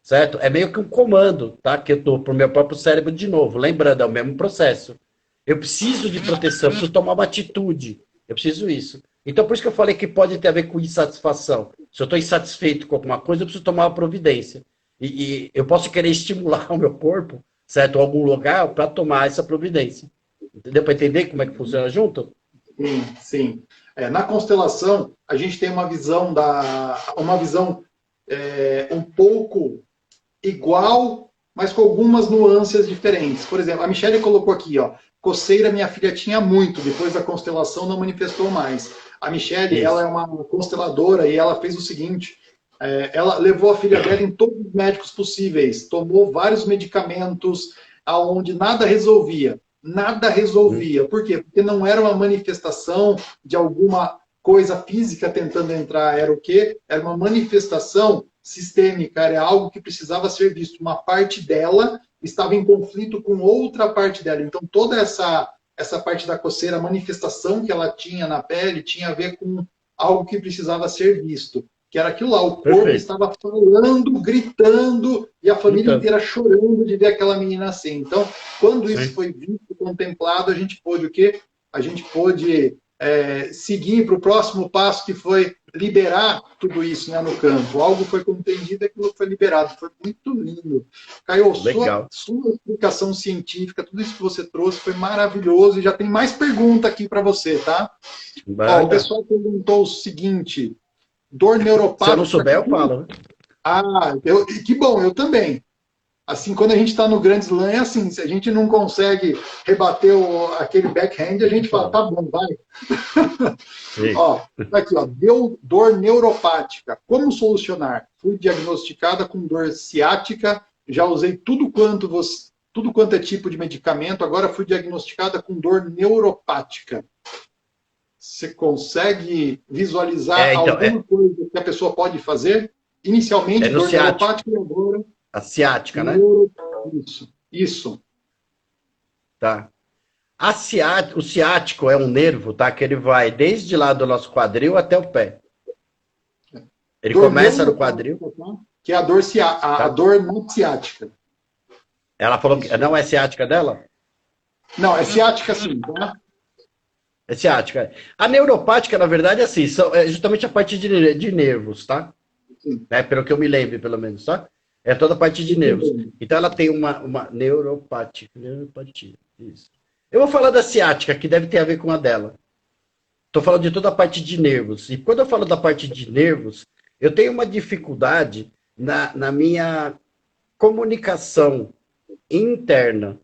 certo? É meio que um comando, tá? Que eu dou para o meu próprio cérebro de novo. Lembrando, é o mesmo processo. Eu preciso de proteção, eu preciso tomar uma atitude. Eu preciso isso. Então, por isso que eu falei que pode ter a ver com insatisfação. Se eu estou insatisfeito com alguma coisa, eu preciso tomar uma providência. E eu posso querer estimular o meu corpo, certo? Ou algum lugar para tomar essa providência. Deu para entender como é que funciona junto? Sim, sim. Na constelação, a gente tem uma visão um pouco igual, mas com algumas nuances diferentes. Por exemplo, a Michelle colocou aqui, ó, coceira minha filha tinha muito, depois da constelação não manifestou mais. A Michelle, ela é uma consteladora e ela fez o seguinte, ela levou a filha dela em todos os médicos possíveis, tomou vários medicamentos, aonde nada resolvia. Nada resolvia. Por quê? Porque não era uma manifestação de alguma coisa física tentando entrar. Era o quê? Era uma manifestação sistêmica, era algo que precisava ser visto. Uma parte dela estava em conflito com outra parte dela. Então, toda essa parte da coceira, a manifestação que ela tinha na pele, tinha a ver com algo que precisava ser visto. Que era aquilo lá, o corpo estava falando, gritando, e a família inteira chorando de ver aquela menina assim. Então, quando isso foi visto, contemplado, a gente pôde o quê? A gente pôde seguir para o próximo passo, que foi liberar tudo isso, né, no campo. Algo foi compreendido e aquilo foi liberado. Foi muito lindo. Caio, sua explicação científica, tudo isso que você trouxe foi maravilhoso. E já tem mais pergunta aqui para você, tá? Ó, o pessoal perguntou o seguinte... Dor neuropática. Se eu não souber, eu falo. Que bom, eu também. Assim, quando a gente está no Grand Slam, é assim, se a gente não consegue rebater aquele backhand, a gente fala, tá bom, vai. Ó, tá aqui, ó, deu dor neuropática. Como solucionar? Fui diagnosticada com dor ciática, já usei tudo quanto é tipo de medicamento, agora fui diagnosticada com dor neuropática. Você consegue visualizar alguma coisa que a pessoa pode fazer? Inicialmente, dor neuropática e agora... A ciática, né? Isso. Tá. O ciático é um nervo, tá? Que ele vai desde lá do nosso quadril até o pé. Ele começa no quadril. Que é a dor não ciática. Ela falou que não é ciática dela? Não, é ciática sim, tá? É ciática. A neuropática, na verdade, é assim, é justamente a parte de nervos, tá? Né? Pelo que eu me lembro, pelo menos, tá? É toda a parte de nervos. Então ela tem uma neuropatia. Isso. Eu vou falar da ciática, que deve ter a ver com a dela. Estou falando de toda a parte de nervos. E quando eu falo da parte de nervos, eu tenho uma dificuldade na minha comunicação interna.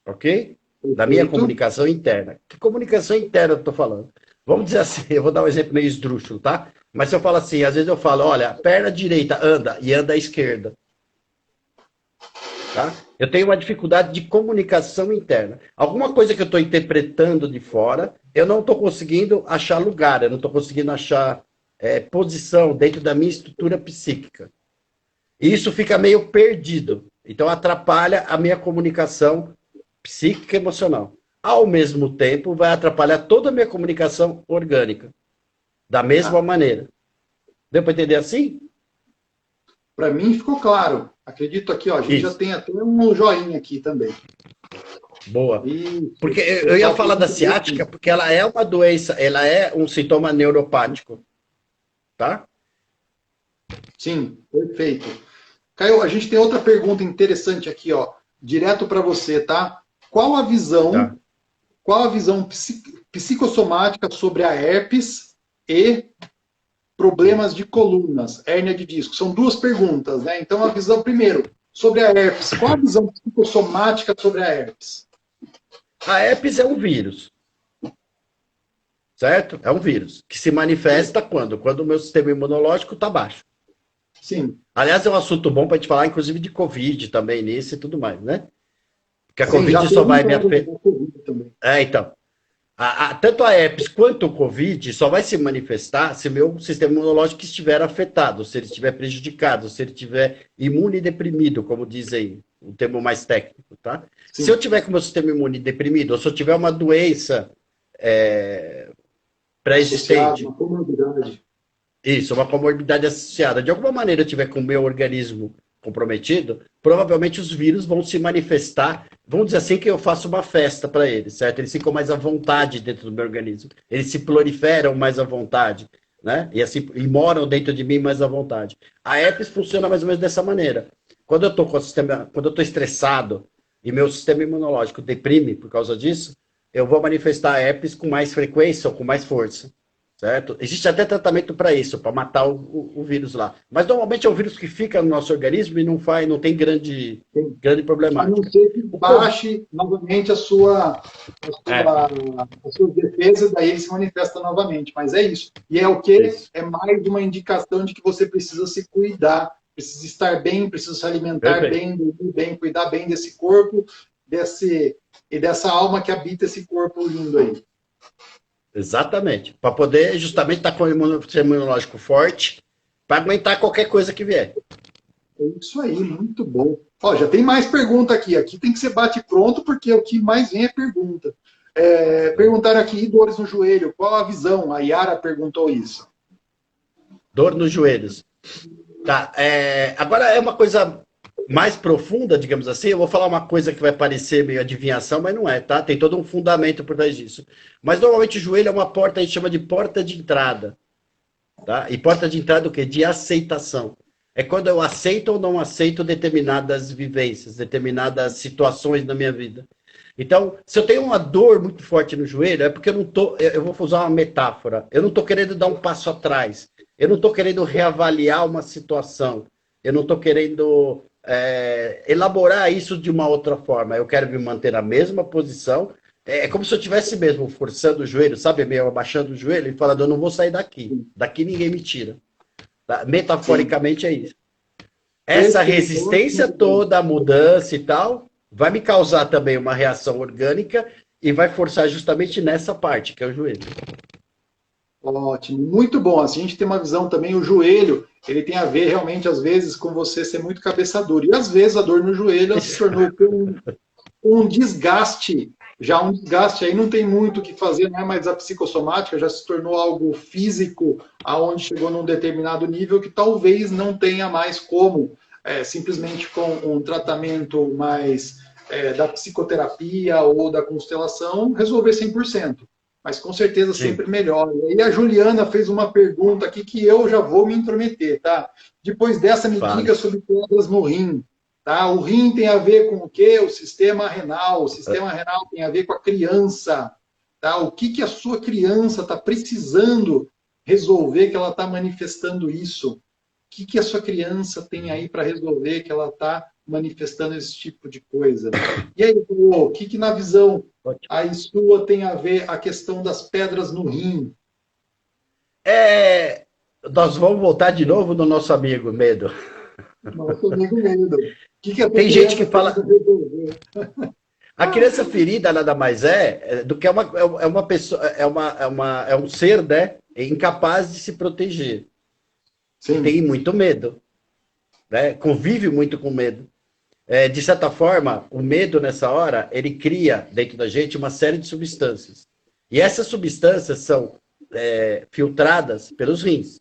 Ok? Da minha comunicação interna. Que comunicação interna eu estou falando? Vamos dizer assim, eu vou dar um exemplo meio esdrúxulo, tá? Mas se eu falo assim, às vezes eu falo, olha, perna direita anda e anda à esquerda. Tá? Eu tenho uma dificuldade de comunicação interna. Alguma coisa que eu estou interpretando de fora, eu não estou conseguindo achar lugar, eu não estou conseguindo achar posição dentro da minha estrutura psíquica. E isso fica meio perdido. Então atrapalha a minha comunicação psíquica e emocional. Ao mesmo tempo, vai atrapalhar toda a minha comunicação orgânica. Da mesma maneira. Deu para entender assim? Para mim ficou claro. Acredito aqui, ó, a gente já tem até um joinha aqui também. Boa. Porque eu ia falar da ciática, porque ela é uma doença, ela é um sintoma neuropático. Tá? Sim, perfeito. Caio, a gente tem outra pergunta interessante aqui, ó, direto para você, tá? Qual a visão psicossomática sobre a herpes e problemas de colunas, hérnia de disco? São duas perguntas, né? Então, a visão, primeiro, sobre a herpes. Qual a visão psicossomática sobre a herpes? A herpes é um vírus. Certo? É um vírus que se manifesta quando? Quando o meu sistema imunológico está baixo. Sim. Aliás, é um assunto bom para a gente falar, inclusive, de Covid também nisso e tudo mais, né? Porque a Covid só vai me afetar. Então. Tanto a herpes quanto o Covid só vai se manifestar se o meu sistema imunológico estiver afetado, se ele estiver prejudicado, se ele estiver imunodeprimido, como dizem o termo mais técnico, tá? Sim. Se eu tiver com o meu sistema imune deprimido, ou se eu tiver uma doença pré-existente. Uma comorbidade. Isso, uma comorbidade associada. De alguma maneira eu tiver com o meu organismo comprometido, provavelmente os vírus vão se manifestar, vamos dizer assim que eu faço uma festa para eles, certo? Eles ficam mais à vontade dentro do meu organismo, eles se proliferam mais à vontade, né? E moram dentro de mim mais à vontade. A herpes funciona mais ou menos dessa maneira. Quando eu estou estressado e meu sistema imunológico deprime por causa disso, eu vou manifestar a herpes com mais frequência ou com mais força. Certo? Existe até tratamento para isso, para matar o vírus lá. Mas normalmente é um vírus que fica no nosso organismo e não tem grande problemática. A não ser que baixe novamente as suas defesas, daí ele se manifesta novamente. Mas é isso. E é o que? Isso. É mais uma indicação de que você precisa se cuidar, precisa estar bem, precisa se alimentar bem, dormir bem, cuidar bem desse corpo e dessa alma que habita esse corpo lindo aí. Exatamente. Para poder justamente estar com o sistema imunológico forte, para aguentar qualquer coisa que vier. É isso aí, muito bom. Ó, já tem mais pergunta aqui. Aqui tem que ser bate pronto, porque o que mais vem é pergunta. Perguntaram aqui, dores no joelho, qual a visão? A Yara perguntou isso. Dor nos joelhos. Tá. Agora é uma coisa mais profunda, digamos assim. Eu vou falar uma coisa que vai parecer meio adivinhação, mas não é, tá? Tem todo um fundamento por trás disso. Mas normalmente o joelho é uma porta, a gente chama de porta de entrada. Tá? E porta de entrada o quê? De aceitação. É quando eu aceito ou não aceito determinadas vivências, determinadas situações na minha vida. Então, se eu tenho uma dor muito forte no joelho, é porque eu vou usar uma metáfora, eu não estou querendo dar um passo atrás, eu não estou querendo reavaliar uma situação, eu não estou querendo elaborar isso de uma outra forma. Eu quero me manter na mesma posição. É como se eu estivesse mesmo forçando o joelho, sabe? Meio abaixando o joelho e falando, eu não vou sair daqui. Daqui ninguém me tira. Tá? Metaforicamente é isso. Essa resistência toda, a mudança e tal, vai me causar também uma reação orgânica e vai forçar justamente nessa parte, que é o joelho. Ótimo, muito bom. Assim, a gente tem uma visão também, o joelho, ele tem a ver realmente, às vezes, com você ser muito cabeça dura. E às vezes a dor no joelho ela se tornou um desgaste, já um desgaste, aí não tem muito o que fazer, não é mais a psicossomática, já se tornou algo físico, aonde chegou num determinado nível que talvez não tenha mais como, simplesmente com um tratamento mais da psicoterapia ou da constelação, resolver 100%. Mas com certeza sempre melhor. E aí a Juliana fez uma pergunta aqui que eu já vou me intrometer, tá? Depois dessa, me diga sobre pedras no rim. Tá? O rim tem a ver com o quê? O sistema renal. O sistema renal tem a ver com a criança. Tá? O que a sua criança está precisando resolver que ela está manifestando isso? O que a sua criança tem aí para resolver que ela está manifestando esse tipo de coisa? E aí, o que na visão aí sua tem a ver a questão das pedras no rim? Nós vamos voltar de novo no nosso amigo Medo. Nosso amigo Medo. Tem gente que fala. A criança ferida nada mais do que uma pessoa, é um ser, né, incapaz de se proteger. Sim. Tem muito medo, né? Convive muito com medo. De certa forma, o medo nessa hora, ele cria dentro da gente uma série de substâncias. E essas substâncias são filtradas pelos rins.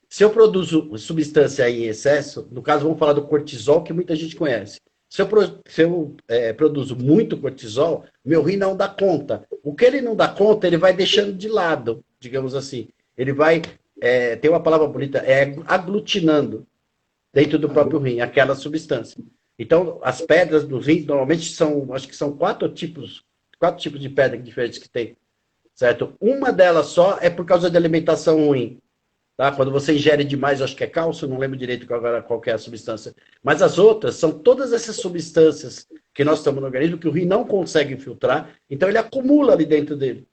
Se eu produzo substância em excesso, no caso vamos falar do cortisol, que muita gente conhece. Se eu produzo muito cortisol, meu rim não dá conta. O que ele não dá conta, ele vai deixando de lado, digamos assim. Ele vai, tem uma palavra bonita, aglutinando dentro do próprio rim, aquela substância. Então, as pedras do rim, normalmente acho que são quatro tipos de pedra diferentes que tem, certo? Uma delas só é por causa da alimentação ruim. Tá? Quando você ingere demais, acho que é cálcio, não lembro direito qual que é a substância. Mas as outras são todas essas substâncias que nós estamos no organismo, que o rim não consegue filtrar, então ele acumula ali dentro dele.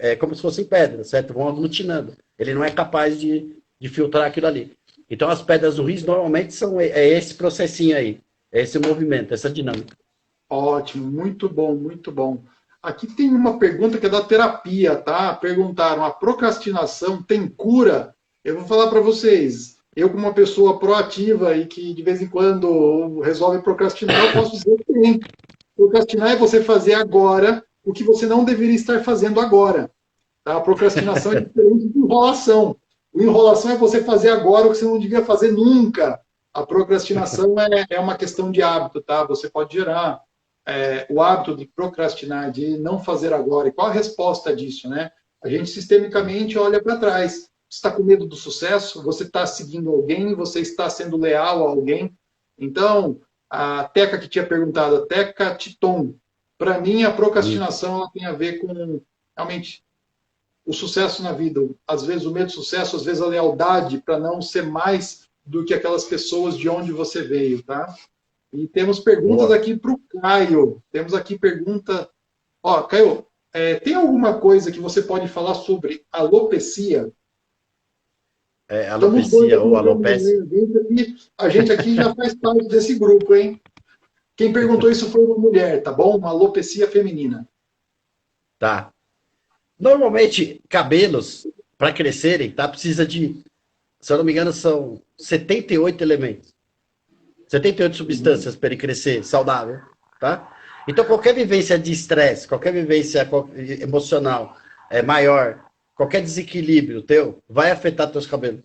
É como se fossem pedras, certo? Vão aglutinando. Ele não é capaz de filtrar aquilo ali. Então as pedras do rim normalmente são esse processinho aí, é esse movimento, essa dinâmica. Ótimo, muito bom, muito bom. Aqui tem uma pergunta que é da terapia, tá? Perguntaram, a procrastinação tem cura? Eu vou falar para vocês, eu como uma pessoa proativa e que de vez em quando resolve procrastinar, eu posso dizer que tem. Procrastinar é você fazer agora o que você não deveria estar fazendo agora. Tá? A procrastinação é diferente de enrolação. A enrolação é você fazer agora o que você não devia fazer nunca. A procrastinação é uma questão de hábito, tá? Você pode gerar o hábito de procrastinar, de não fazer agora. E qual a resposta disso, né? A gente sistemicamente olha para trás. Você está com medo do sucesso? Você está seguindo alguém? Você está sendo leal a alguém? Então, a Teca que tinha perguntado, a Teca Titon, para mim a procrastinação ela tem a ver com realmente o sucesso na vida. Às vezes o medo do sucesso, às vezes a lealdade para não ser mais do que aquelas pessoas de onde você veio, tá? E temos perguntas aqui para o Caio. Temos aqui pergunta... Caio, tem alguma coisa que você pode falar sobre alopecia? Alopecia ou alopecia? A gente aqui já faz parte desse grupo, hein? Quem perguntou isso foi uma mulher, tá bom? Uma alopecia feminina. Tá. Normalmente, cabelos, para crescerem, tá? Precisa de, se eu não me engano, são 78 elementos. 78 substâncias para ele crescer saudável, tá? Então, qualquer vivência de estresse, qualquer vivência emocional maior, qualquer desequilíbrio teu, vai afetar teus cabelos.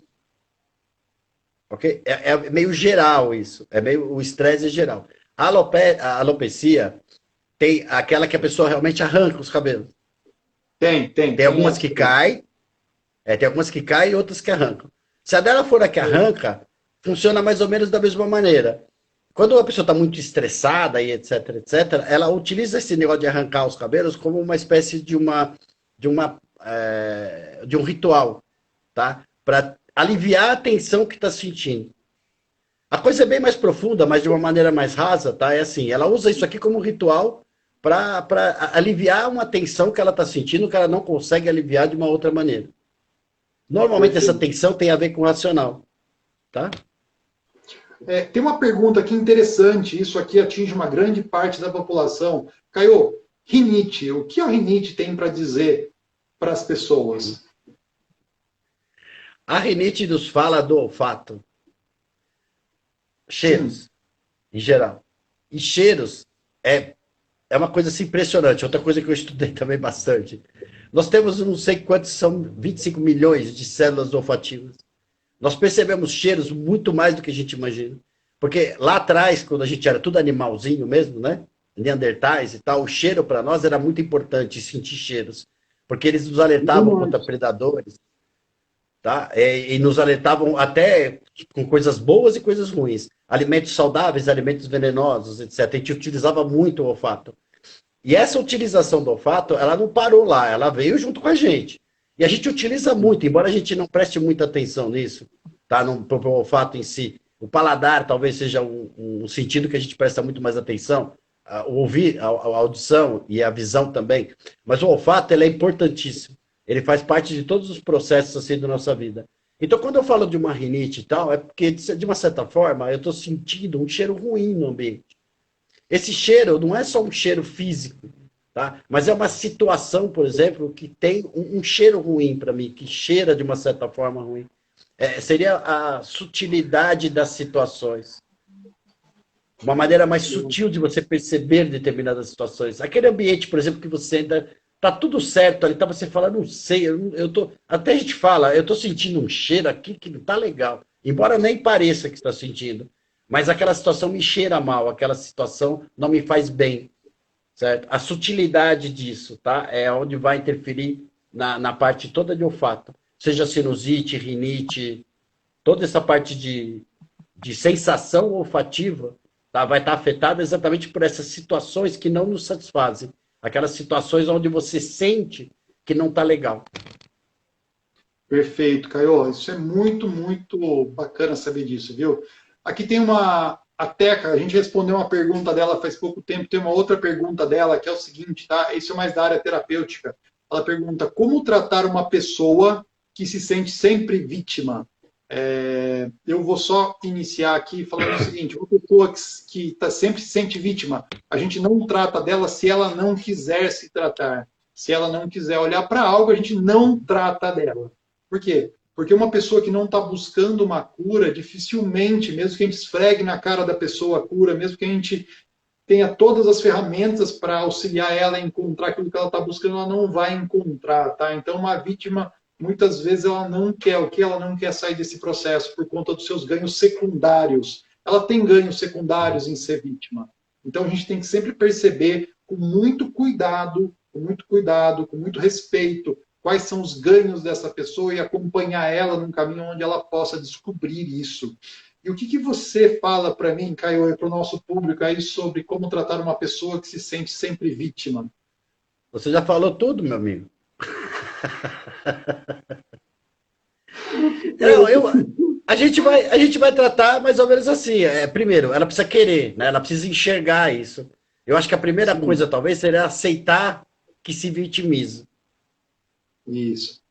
Ok? É meio geral isso. O estresse é geral. A alopecia tem aquela que a pessoa realmente arranca os cabelos. Tem algumas que caem, tem algumas que caem e outras que arrancam. Se a dela for a que arranca, funciona mais ou menos da mesma maneira. Quando a pessoa está muito estressada e etc, etc, ela utiliza esse negócio de arrancar os cabelos como uma espécie de um ritual, tá? Para aliviar a tensão que está sentindo. A coisa é bem mais profunda, mas de uma maneira mais rasa, tá? É assim, ela usa isso aqui como ritual para aliviar uma tensão que ela está sentindo que ela não consegue aliviar de uma outra maneira. Normalmente essa Perfeito. tensão tem a ver com o racional, tá? Tem uma pergunta aqui interessante, isso aqui atinge uma grande parte da população. Caio, rinite, o que a rinite tem para dizer para as pessoas? A rinite nos fala do olfato, Sim. cheiros, em geral. E cheiros é uma coisa assim, impressionante. Outra coisa que eu estudei também bastante. Nós temos não sei quantos, são 25 milhões de células olfativas. Nós percebemos cheiros muito mais do que a gente imagina. Porque lá atrás, quando a gente era tudo animalzinho mesmo, né? Neandertais e tal, o cheiro para nós era muito importante, sentir cheiros. Porque eles nos alertavam contra predadores, tá? E nos alertavam até com coisas boas e coisas ruins. Alimentos saudáveis, alimentos venenosos, etc. A gente utilizava muito o olfato. E essa utilização do olfato, ela não parou lá, ela veio junto com a gente. E a gente utiliza muito, embora a gente não preste muita atenção nisso, tá? No próprio olfato em si. O paladar talvez seja um sentido que a gente presta muito mais atenção. O ouvir, a audição e a visão também. Mas o olfato, ele é importantíssimo. Ele faz parte de todos os processos assim da nossa vida. Então, quando eu falo de uma rinite e tal, é porque, de uma certa forma, eu estou sentindo um cheiro ruim no ambiente. Esse cheiro não é só um cheiro físico, tá? Mas é uma situação, por exemplo, que tem um cheiro ruim para mim, que cheira de uma certa forma ruim. Seria a sutilidade das situações. Uma maneira mais sutil de você perceber determinadas situações. Aquele ambiente, por exemplo, que você ainda tá tudo certo ali, tá você fala, não sei, eu tô, até a gente fala, eu tô sentindo um cheiro aqui que não tá legal, embora nem pareça que está sentindo, mas aquela situação me cheira mal, aquela situação não me faz bem, certo? A sutilidade disso, tá? É onde vai interferir na parte toda de olfato, seja sinusite, rinite, toda essa parte de sensação olfativa, tá? Vai estar afetada exatamente por essas situações que não nos satisfazem. Aquelas situações onde você sente que não está legal. Perfeito, Caio. Isso é muito, muito bacana saber disso, viu? Aqui tem a Teca, a gente respondeu uma pergunta dela faz pouco tempo, tem uma outra pergunta dela que é o seguinte, tá? Isso é mais da área terapêutica. Ela pergunta como tratar uma pessoa que se sente sempre vítima. Eu vou só iniciar aqui falando o seguinte: uma pessoa que sempre se sente vítima, a gente não trata dela se ela não quiser se tratar. Se ela não quiser olhar para algo, a gente não trata dela. Por quê? Porque uma pessoa que não está buscando uma cura, dificilmente, mesmo que a gente esfregue na cara da pessoa a cura, mesmo que a gente tenha todas as ferramentas para auxiliar ela a encontrar aquilo que ela está buscando, ela não vai encontrar, tá? Então, uma vítima, muitas vezes, ela não quer. O que ela não quer sair desse processo por conta dos seus ganhos secundários. Ela tem ganhos secundários em ser vítima. Então, a gente tem que sempre perceber com muito cuidado, com muito respeito, quais são os ganhos dessa pessoa e acompanhar ela num caminho onde ela possa descobrir isso. E o que você fala para mim, Caio, e para o nosso público aí sobre como tratar uma pessoa que se sente sempre vítima? Você já falou tudo, meu amigo. A gente vai tratar mais ou menos assim. Primeiro, ela precisa querer, né? Ela precisa enxergar isso. Eu acho que a primeira Sim, coisa, talvez, seria aceitar que se vitimiza. isso.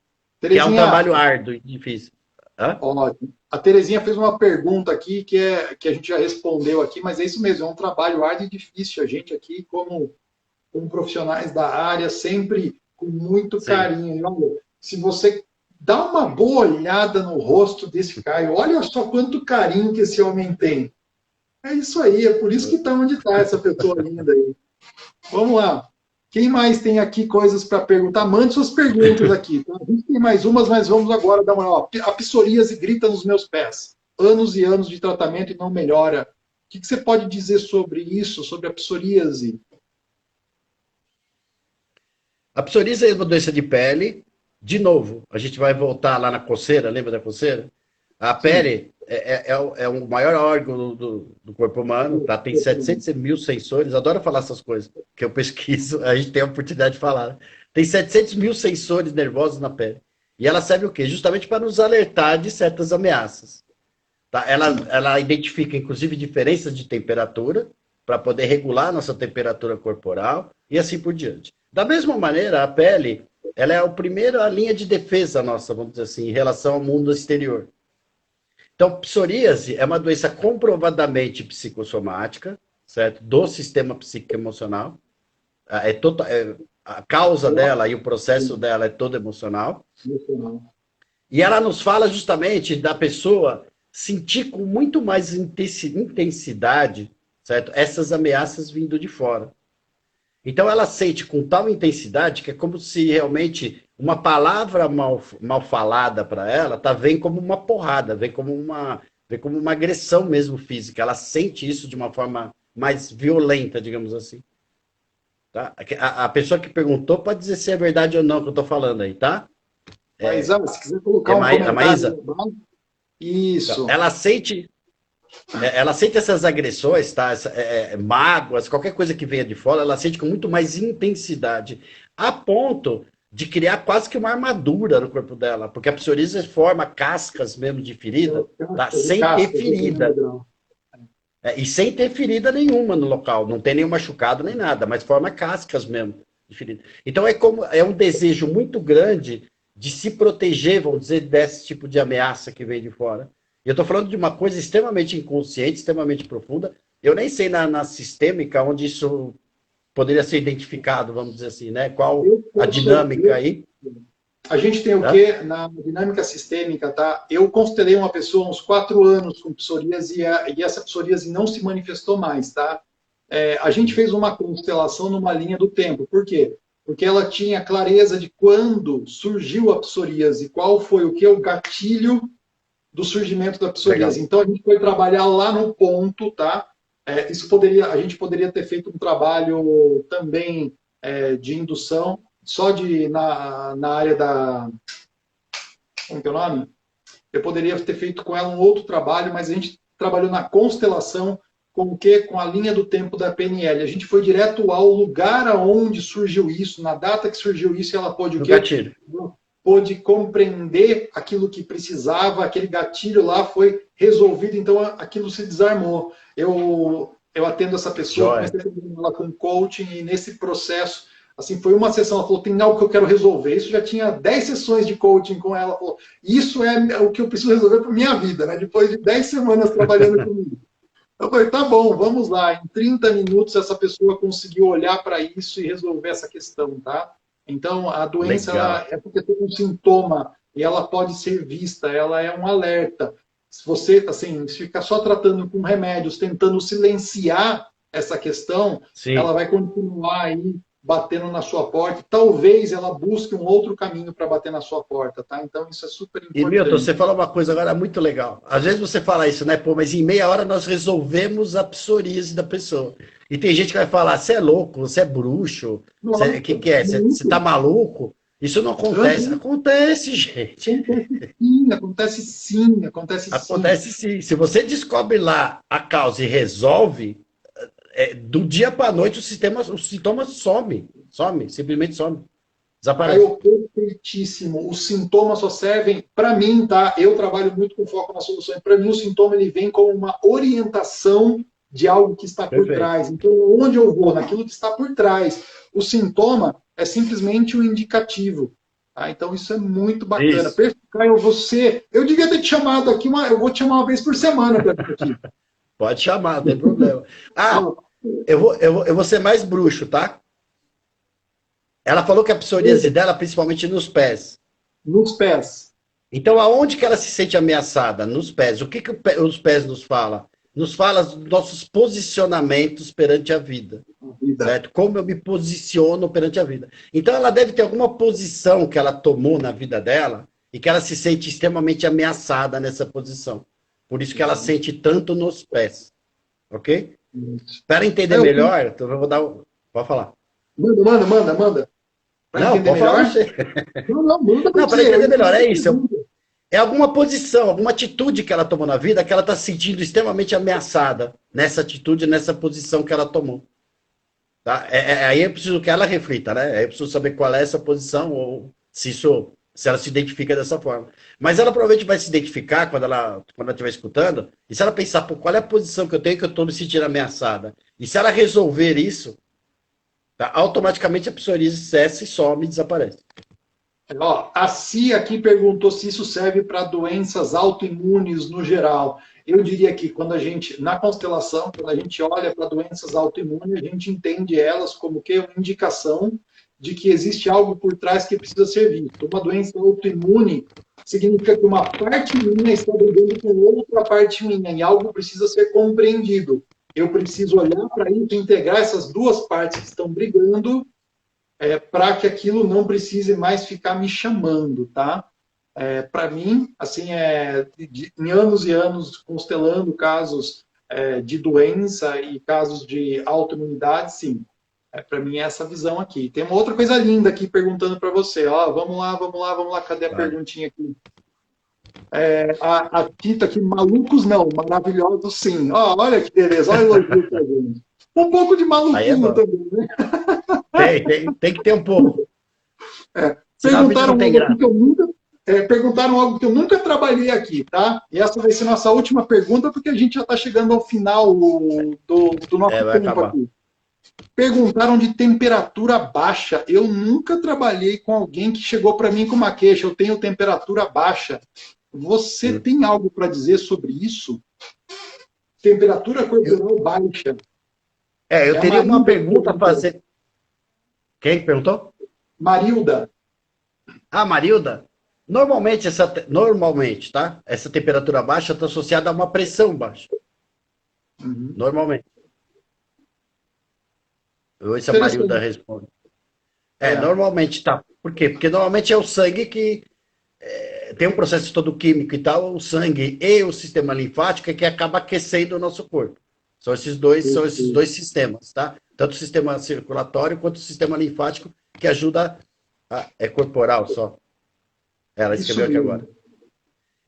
Que é um Terezinha, trabalho árduo e difícil. Hã? ótimo. A Terezinha fez uma pergunta aqui que a gente já respondeu aqui, mas é isso mesmo, é um trabalho árduo e difícil. A gente aqui, como profissionais da área, sempre com muito Sim. carinho. E olha, se você dá uma boa olhada no rosto desse Caio, olha só quanto carinho que esse homem tem. É isso aí, é por isso que está onde está essa pessoa linda aí. Vamos lá. Quem mais tem aqui coisas para perguntar? Mande suas perguntas aqui. Tá? A gente tem mais umas, mas vamos agora dar uma. Ó, a psoríase grita nos meus pés. Anos e anos de tratamento e não melhora. O que você pode dizer sobre isso, sobre a psoríase? A psoríase é uma doença de pele. De novo, a gente vai voltar lá na coceira, lembra da coceira? A Sim. pele é o maior órgão do corpo humano, tá? Tem 700 mil sensores. Adoro falar essas coisas, que eu pesquiso, a gente tem a oportunidade de falar. Tem 700 mil sensores nervosos na pele. E ela serve o quê? Justamente para nos alertar de certas ameaças. Tá? Ela identifica, inclusive, diferenças de temperatura para poder regular a nossa temperatura corporal e assim por diante. Da mesma maneira, a pele, ela é a primeira linha de defesa nossa, vamos dizer assim, em relação ao mundo exterior. Então, psoríase é uma doença comprovadamente psicossomática, certo? Do sistema psicoemocional. A causa dela e o processo dela é todo emocional. E ela nos fala justamente da pessoa sentir com muito mais intensidade, certo? Essas ameaças vindo de fora. Então ela sente com tal intensidade que é como se realmente uma palavra mal falada para ela vem como uma porrada, vem como uma agressão mesmo física. Ela sente isso de uma forma mais violenta, digamos assim. Tá? A pessoa que perguntou pode dizer se é verdade ou não que eu estou falando aí, tá? Maísa, se quiser colocar um comentário. Maísa, isso. Ela sente essas agressões, tá? Mágoas, qualquer coisa que venha de fora, ela sente com muito mais intensidade, a ponto de criar quase que uma armadura no corpo dela, porque a psoríase forma cascas mesmo de ferida, tá? Sem ter ferida. E sem ter ferida nenhuma no local, não tem nenhum machucado nem nada, mas forma cascas mesmo de ferida. Então é um desejo muito grande de se proteger, vamos dizer, desse tipo de ameaça que vem de fora. E eu estou falando de uma coisa extremamente inconsciente, extremamente profunda. Eu nem sei na sistêmica onde isso poderia ser identificado, vamos dizer assim, né? Qual a dinâmica aí? A gente tem o quê? Na dinâmica sistêmica, tá? Eu considerei uma pessoa uns 4 anos com psoríase e essa psoríase não se manifestou mais, tá? A gente fez uma constelação numa linha do tempo. Por quê? Porque ela tinha clareza de quando surgiu a psoríase, qual foi o gatilho do surgimento da psoríase. Legal. Então a gente foi trabalhar lá no ponto, tá? A gente poderia ter feito um trabalho também de indução, só na área da... Como que é o nome? Eu poderia ter feito com ela um outro trabalho, mas a gente trabalhou na constelação com o quê? Com a linha do tempo da PNL. A gente foi direto ao lugar aonde surgiu isso, na data que surgiu isso, e ela pôde o quê? Gatilho. Pôde compreender aquilo que precisava, aquele gatilho lá foi resolvido, então aquilo se desarmou. Eu atendo essa pessoa, comecei a atender ela com coaching, e nesse processo, assim, foi uma sessão, ela falou, tem algo que eu quero resolver. Isso já tinha 10 sessões de coaching com ela, ela falou, isso é o que eu preciso resolver para minha vida, né? Depois de 10 semanas trabalhando comigo. Eu falei, tá bom, vamos lá. Em 30 minutos essa pessoa conseguiu olhar para isso e resolver essa questão, tá? Então, a doença ela é porque tem um sintoma e ela pode ser vista, ela é um alerta. Se você, assim, se ficar só tratando com remédios, tentando silenciar essa questão, sim, ela vai continuar aí batendo na sua porta. Talvez ela busque um outro caminho para bater na sua porta, tá? Então, isso é super importante. E, Milton, você falou uma coisa agora muito legal. Às vezes você fala isso, né? Pô, mas em meia hora nós resolvemos a psoríase da pessoa. E tem gente que vai falar, você é louco, você é bruxo, o que é? Você tá maluco? Isso não acontece. Acontece, gente. Acontece sim. Acontece sim. Se você descobre lá a causa e resolve, do dia para a noite os sintomas somem, simplesmente some. Desaparece. Perfeitíssimo. Os sintomas só servem, para mim, tá? Eu trabalho muito com foco na solução. Para mim, o sintoma ele vem como uma orientação de algo que está por trás. Então, onde eu vou? Naquilo que está por trás. O sintoma é simplesmente um indicativo. Tá? Então, isso é muito bacana. Caio, eu devia ter te chamado aqui, eu vou te chamar uma vez por semana para vir aqui. Pode chamar, não tem problema. Eu vou ser mais bruxo, tá? Ela falou que a psoríase dela, principalmente nos pés. Nos pés. Então, aonde que ela se sente ameaçada? Nos pés. O que os pés nos falam? Nos fala dos nossos posicionamentos perante a vida. Certo? Como eu me posiciono perante a vida. Então, ela deve ter alguma posição que ela tomou na vida dela e que ela se sente extremamente ameaçada nessa posição. Por isso que ela sente tanto nos pés. Ok? Para entender melhor, então eu vou dar... Pode falar. Manda. Não, pode falar você. Não, para entender melhor, é isso. É alguma posição, alguma atitude que ela tomou na vida que ela está se sentindo extremamente ameaçada nessa atitude, nessa posição que ela tomou. Tá? Aí é preciso que ela reflita, né? Aí é preciso saber qual é essa posição, ou se isso se ela se identifica dessa forma. Mas ela provavelmente vai se identificar quando ela estiver escutando, e se ela pensar, pô, qual é a posição que eu tenho que eu estou me sentindo ameaçada? E se ela resolver isso, tá, automaticamente a psoríase cessa e some e desaparece. Ó, a Cia aqui perguntou se isso serve para doenças autoimunes no geral. Eu diria que quando a gente, na constelação, quando a gente olha para doenças autoimunes, a gente entende elas como que uma indicação de que existe algo por trás que precisa ser visto. Uma doença autoimune significa que uma parte minha está brigando com outra parte minha e algo precisa ser compreendido. Eu preciso olhar para isso, integrar essas duas partes que estão brigando, para que aquilo não precise mais ficar me chamando, tá? Para mim, assim, em anos e anos constelando casos de doença e casos de autoimunidade, sim. Para mim é essa visão aqui. Tem uma outra coisa linda aqui perguntando para você. Ó, vamos lá. Cadê a perguntinha aqui? A Tita aqui, malucos não, maravilhosos sim. Ó, olha que beleza, olha o elogio pra gente. Um pouco de maluquinho também, né? Tem que ter um pouco. Perguntaram algo que eu nunca trabalhei aqui, tá? E essa vai ser nossa última pergunta, porque a gente já está chegando ao final do nosso tempo aqui. Perguntaram de temperatura baixa. Eu nunca trabalhei com alguém que chegou para mim com uma queixa. Eu tenho temperatura baixa. Você tem algo para dizer sobre isso? Temperatura corporal baixa. Eu teria uma pergunta a fazer. Quem perguntou? Marilda. Ah, Marilda? Normalmente, tá? Essa temperatura baixa está associada a uma pressão baixa. Normalmente. Vou ver se a Marilda responde. Normalmente tá. Por quê? Porque normalmente é o sangue que tem um processo todo químico e tal, o sangue e o sistema linfático é que acaba aquecendo o nosso corpo. São esses dois sistemas, tá? Tanto o sistema circulatório quanto o sistema linfático que ajuda é corporal só. Ela escreveu aqui agora.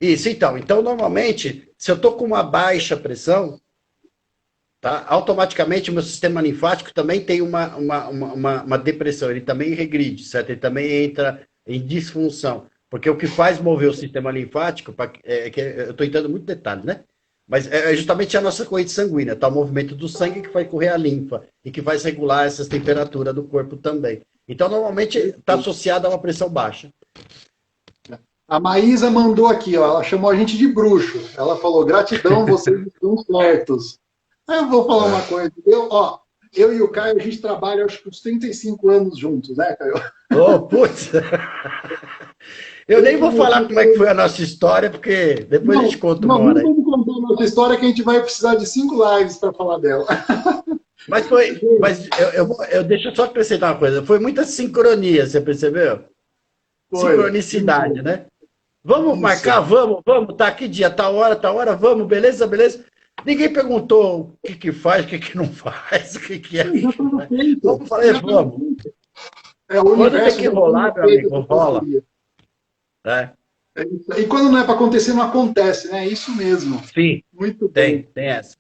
Isso, então. Então, normalmente, se eu tô com uma baixa pressão, tá? Automaticamente o meu sistema linfático também tem uma depressão, ele também regride, certo? Ele também entra em disfunção. Porque o que faz mover o sistema linfático, que eu estou entrando muito detalhe, né? Mas é justamente a nossa corrente sanguínea, tá? O movimento do sangue que vai correr a linfa e que vai regular essas temperaturas do corpo também. Então, normalmente, está associado a uma pressão baixa. A Maísa mandou aqui, ó, ela chamou a gente de bruxo. Ela falou, gratidão, vocês estão certos. Aí eu vou falar uma coisa. Eu e o Caio, a gente trabalha, acho que uns 35 anos juntos, né, Caio? Oh, putz! Eu nem vou falar como é que foi a nossa história, porque depois a gente conta uma hora. Não vamos contar a nossa história, que a gente vai precisar de 5 lives para falar dela. Mas deixa eu só acrescentar uma coisa. Foi muita sincronia, você percebeu? Sincronicidade, né? Vamos marcar, vamos, tá que dia, tá hora, vamos, beleza? Ninguém perguntou o que faz, o que não faz, o que é. Vamos falar, vamos. Quando tem que rolar, meu amigo, rola. E quando não é para acontecer, não acontece, né? É isso mesmo. Sim, muito bem. Tem essa.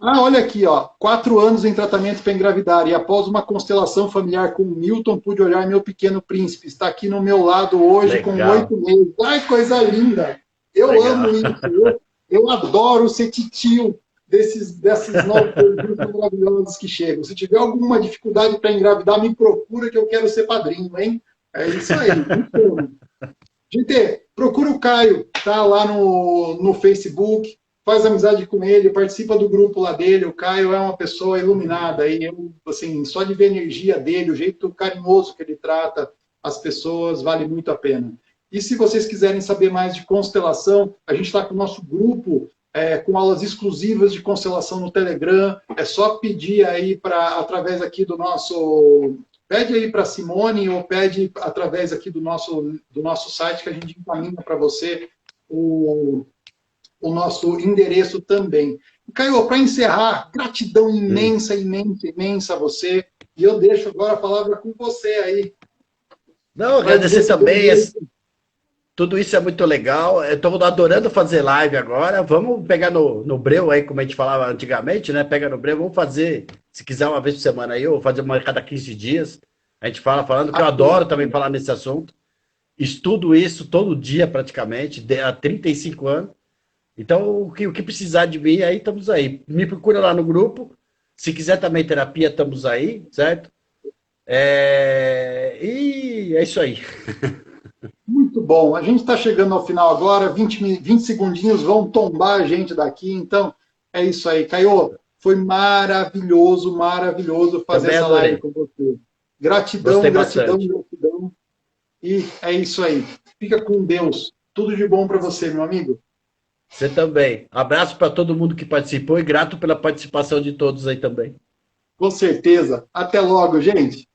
Olha aqui, ó. 4 anos em tratamento para engravidar e após uma constelação familiar com o Milton, pude olhar meu pequeno príncipe. Está aqui no meu lado hoje. Legal. Com 8 meses. Ai, coisa linda. Eu amo isso. Eu adoro ser titio desses novos maravilhosos que chegam. Se tiver alguma dificuldade para engravidar, me procura que eu quero ser padrinho, hein? É isso aí. Gente, procura o Caio, tá lá no Facebook. Faz amizade com ele, participa do grupo lá dele. O Caio é uma pessoa iluminada. E eu, assim, só de ver a energia dele, o jeito carinhoso que ele trata as pessoas, vale muito a pena. E se vocês quiserem saber mais de constelação, a gente está com o nosso grupo com aulas exclusivas de constelação no Telegram. É só pedir aí através aqui do nosso... Pede aí para Simone ou pede através aqui do nosso site que a gente encaminha para você o nosso endereço também. Caio, para encerrar, gratidão imensa a você. E eu deixo agora a palavra com você aí. Não, agradecer também. Tudo isso é muito legal. Eu estou adorando fazer live agora. Vamos pegar no breu aí, como a gente falava antigamente, né? Pega no breu, vamos fazer, se quiser, uma vez por semana aí, ou fazer uma cada 15 dias. A gente falando, que eu adoro também falar nesse assunto. estudo isso todo dia praticamente, há 35 anos. Então, o que precisar de mim, aí estamos aí. Me procura lá no grupo. Se quiser também terapia, estamos aí, certo? E é isso aí. Muito bom. A gente está chegando ao final agora, 20 segundinhos vão tombar a gente daqui, então é isso aí. Caio, foi maravilhoso, maravilhoso fazer Também essa live adorei. com você. Gratidão, Gostei gratidão, bastante. gratidão. E é isso aí. Fica com Deus. Tudo de bom para você, meu amigo. Você também. Abraço para todo mundo que participou e grato pela participação de todos aí também. Com certeza. Até logo, gente.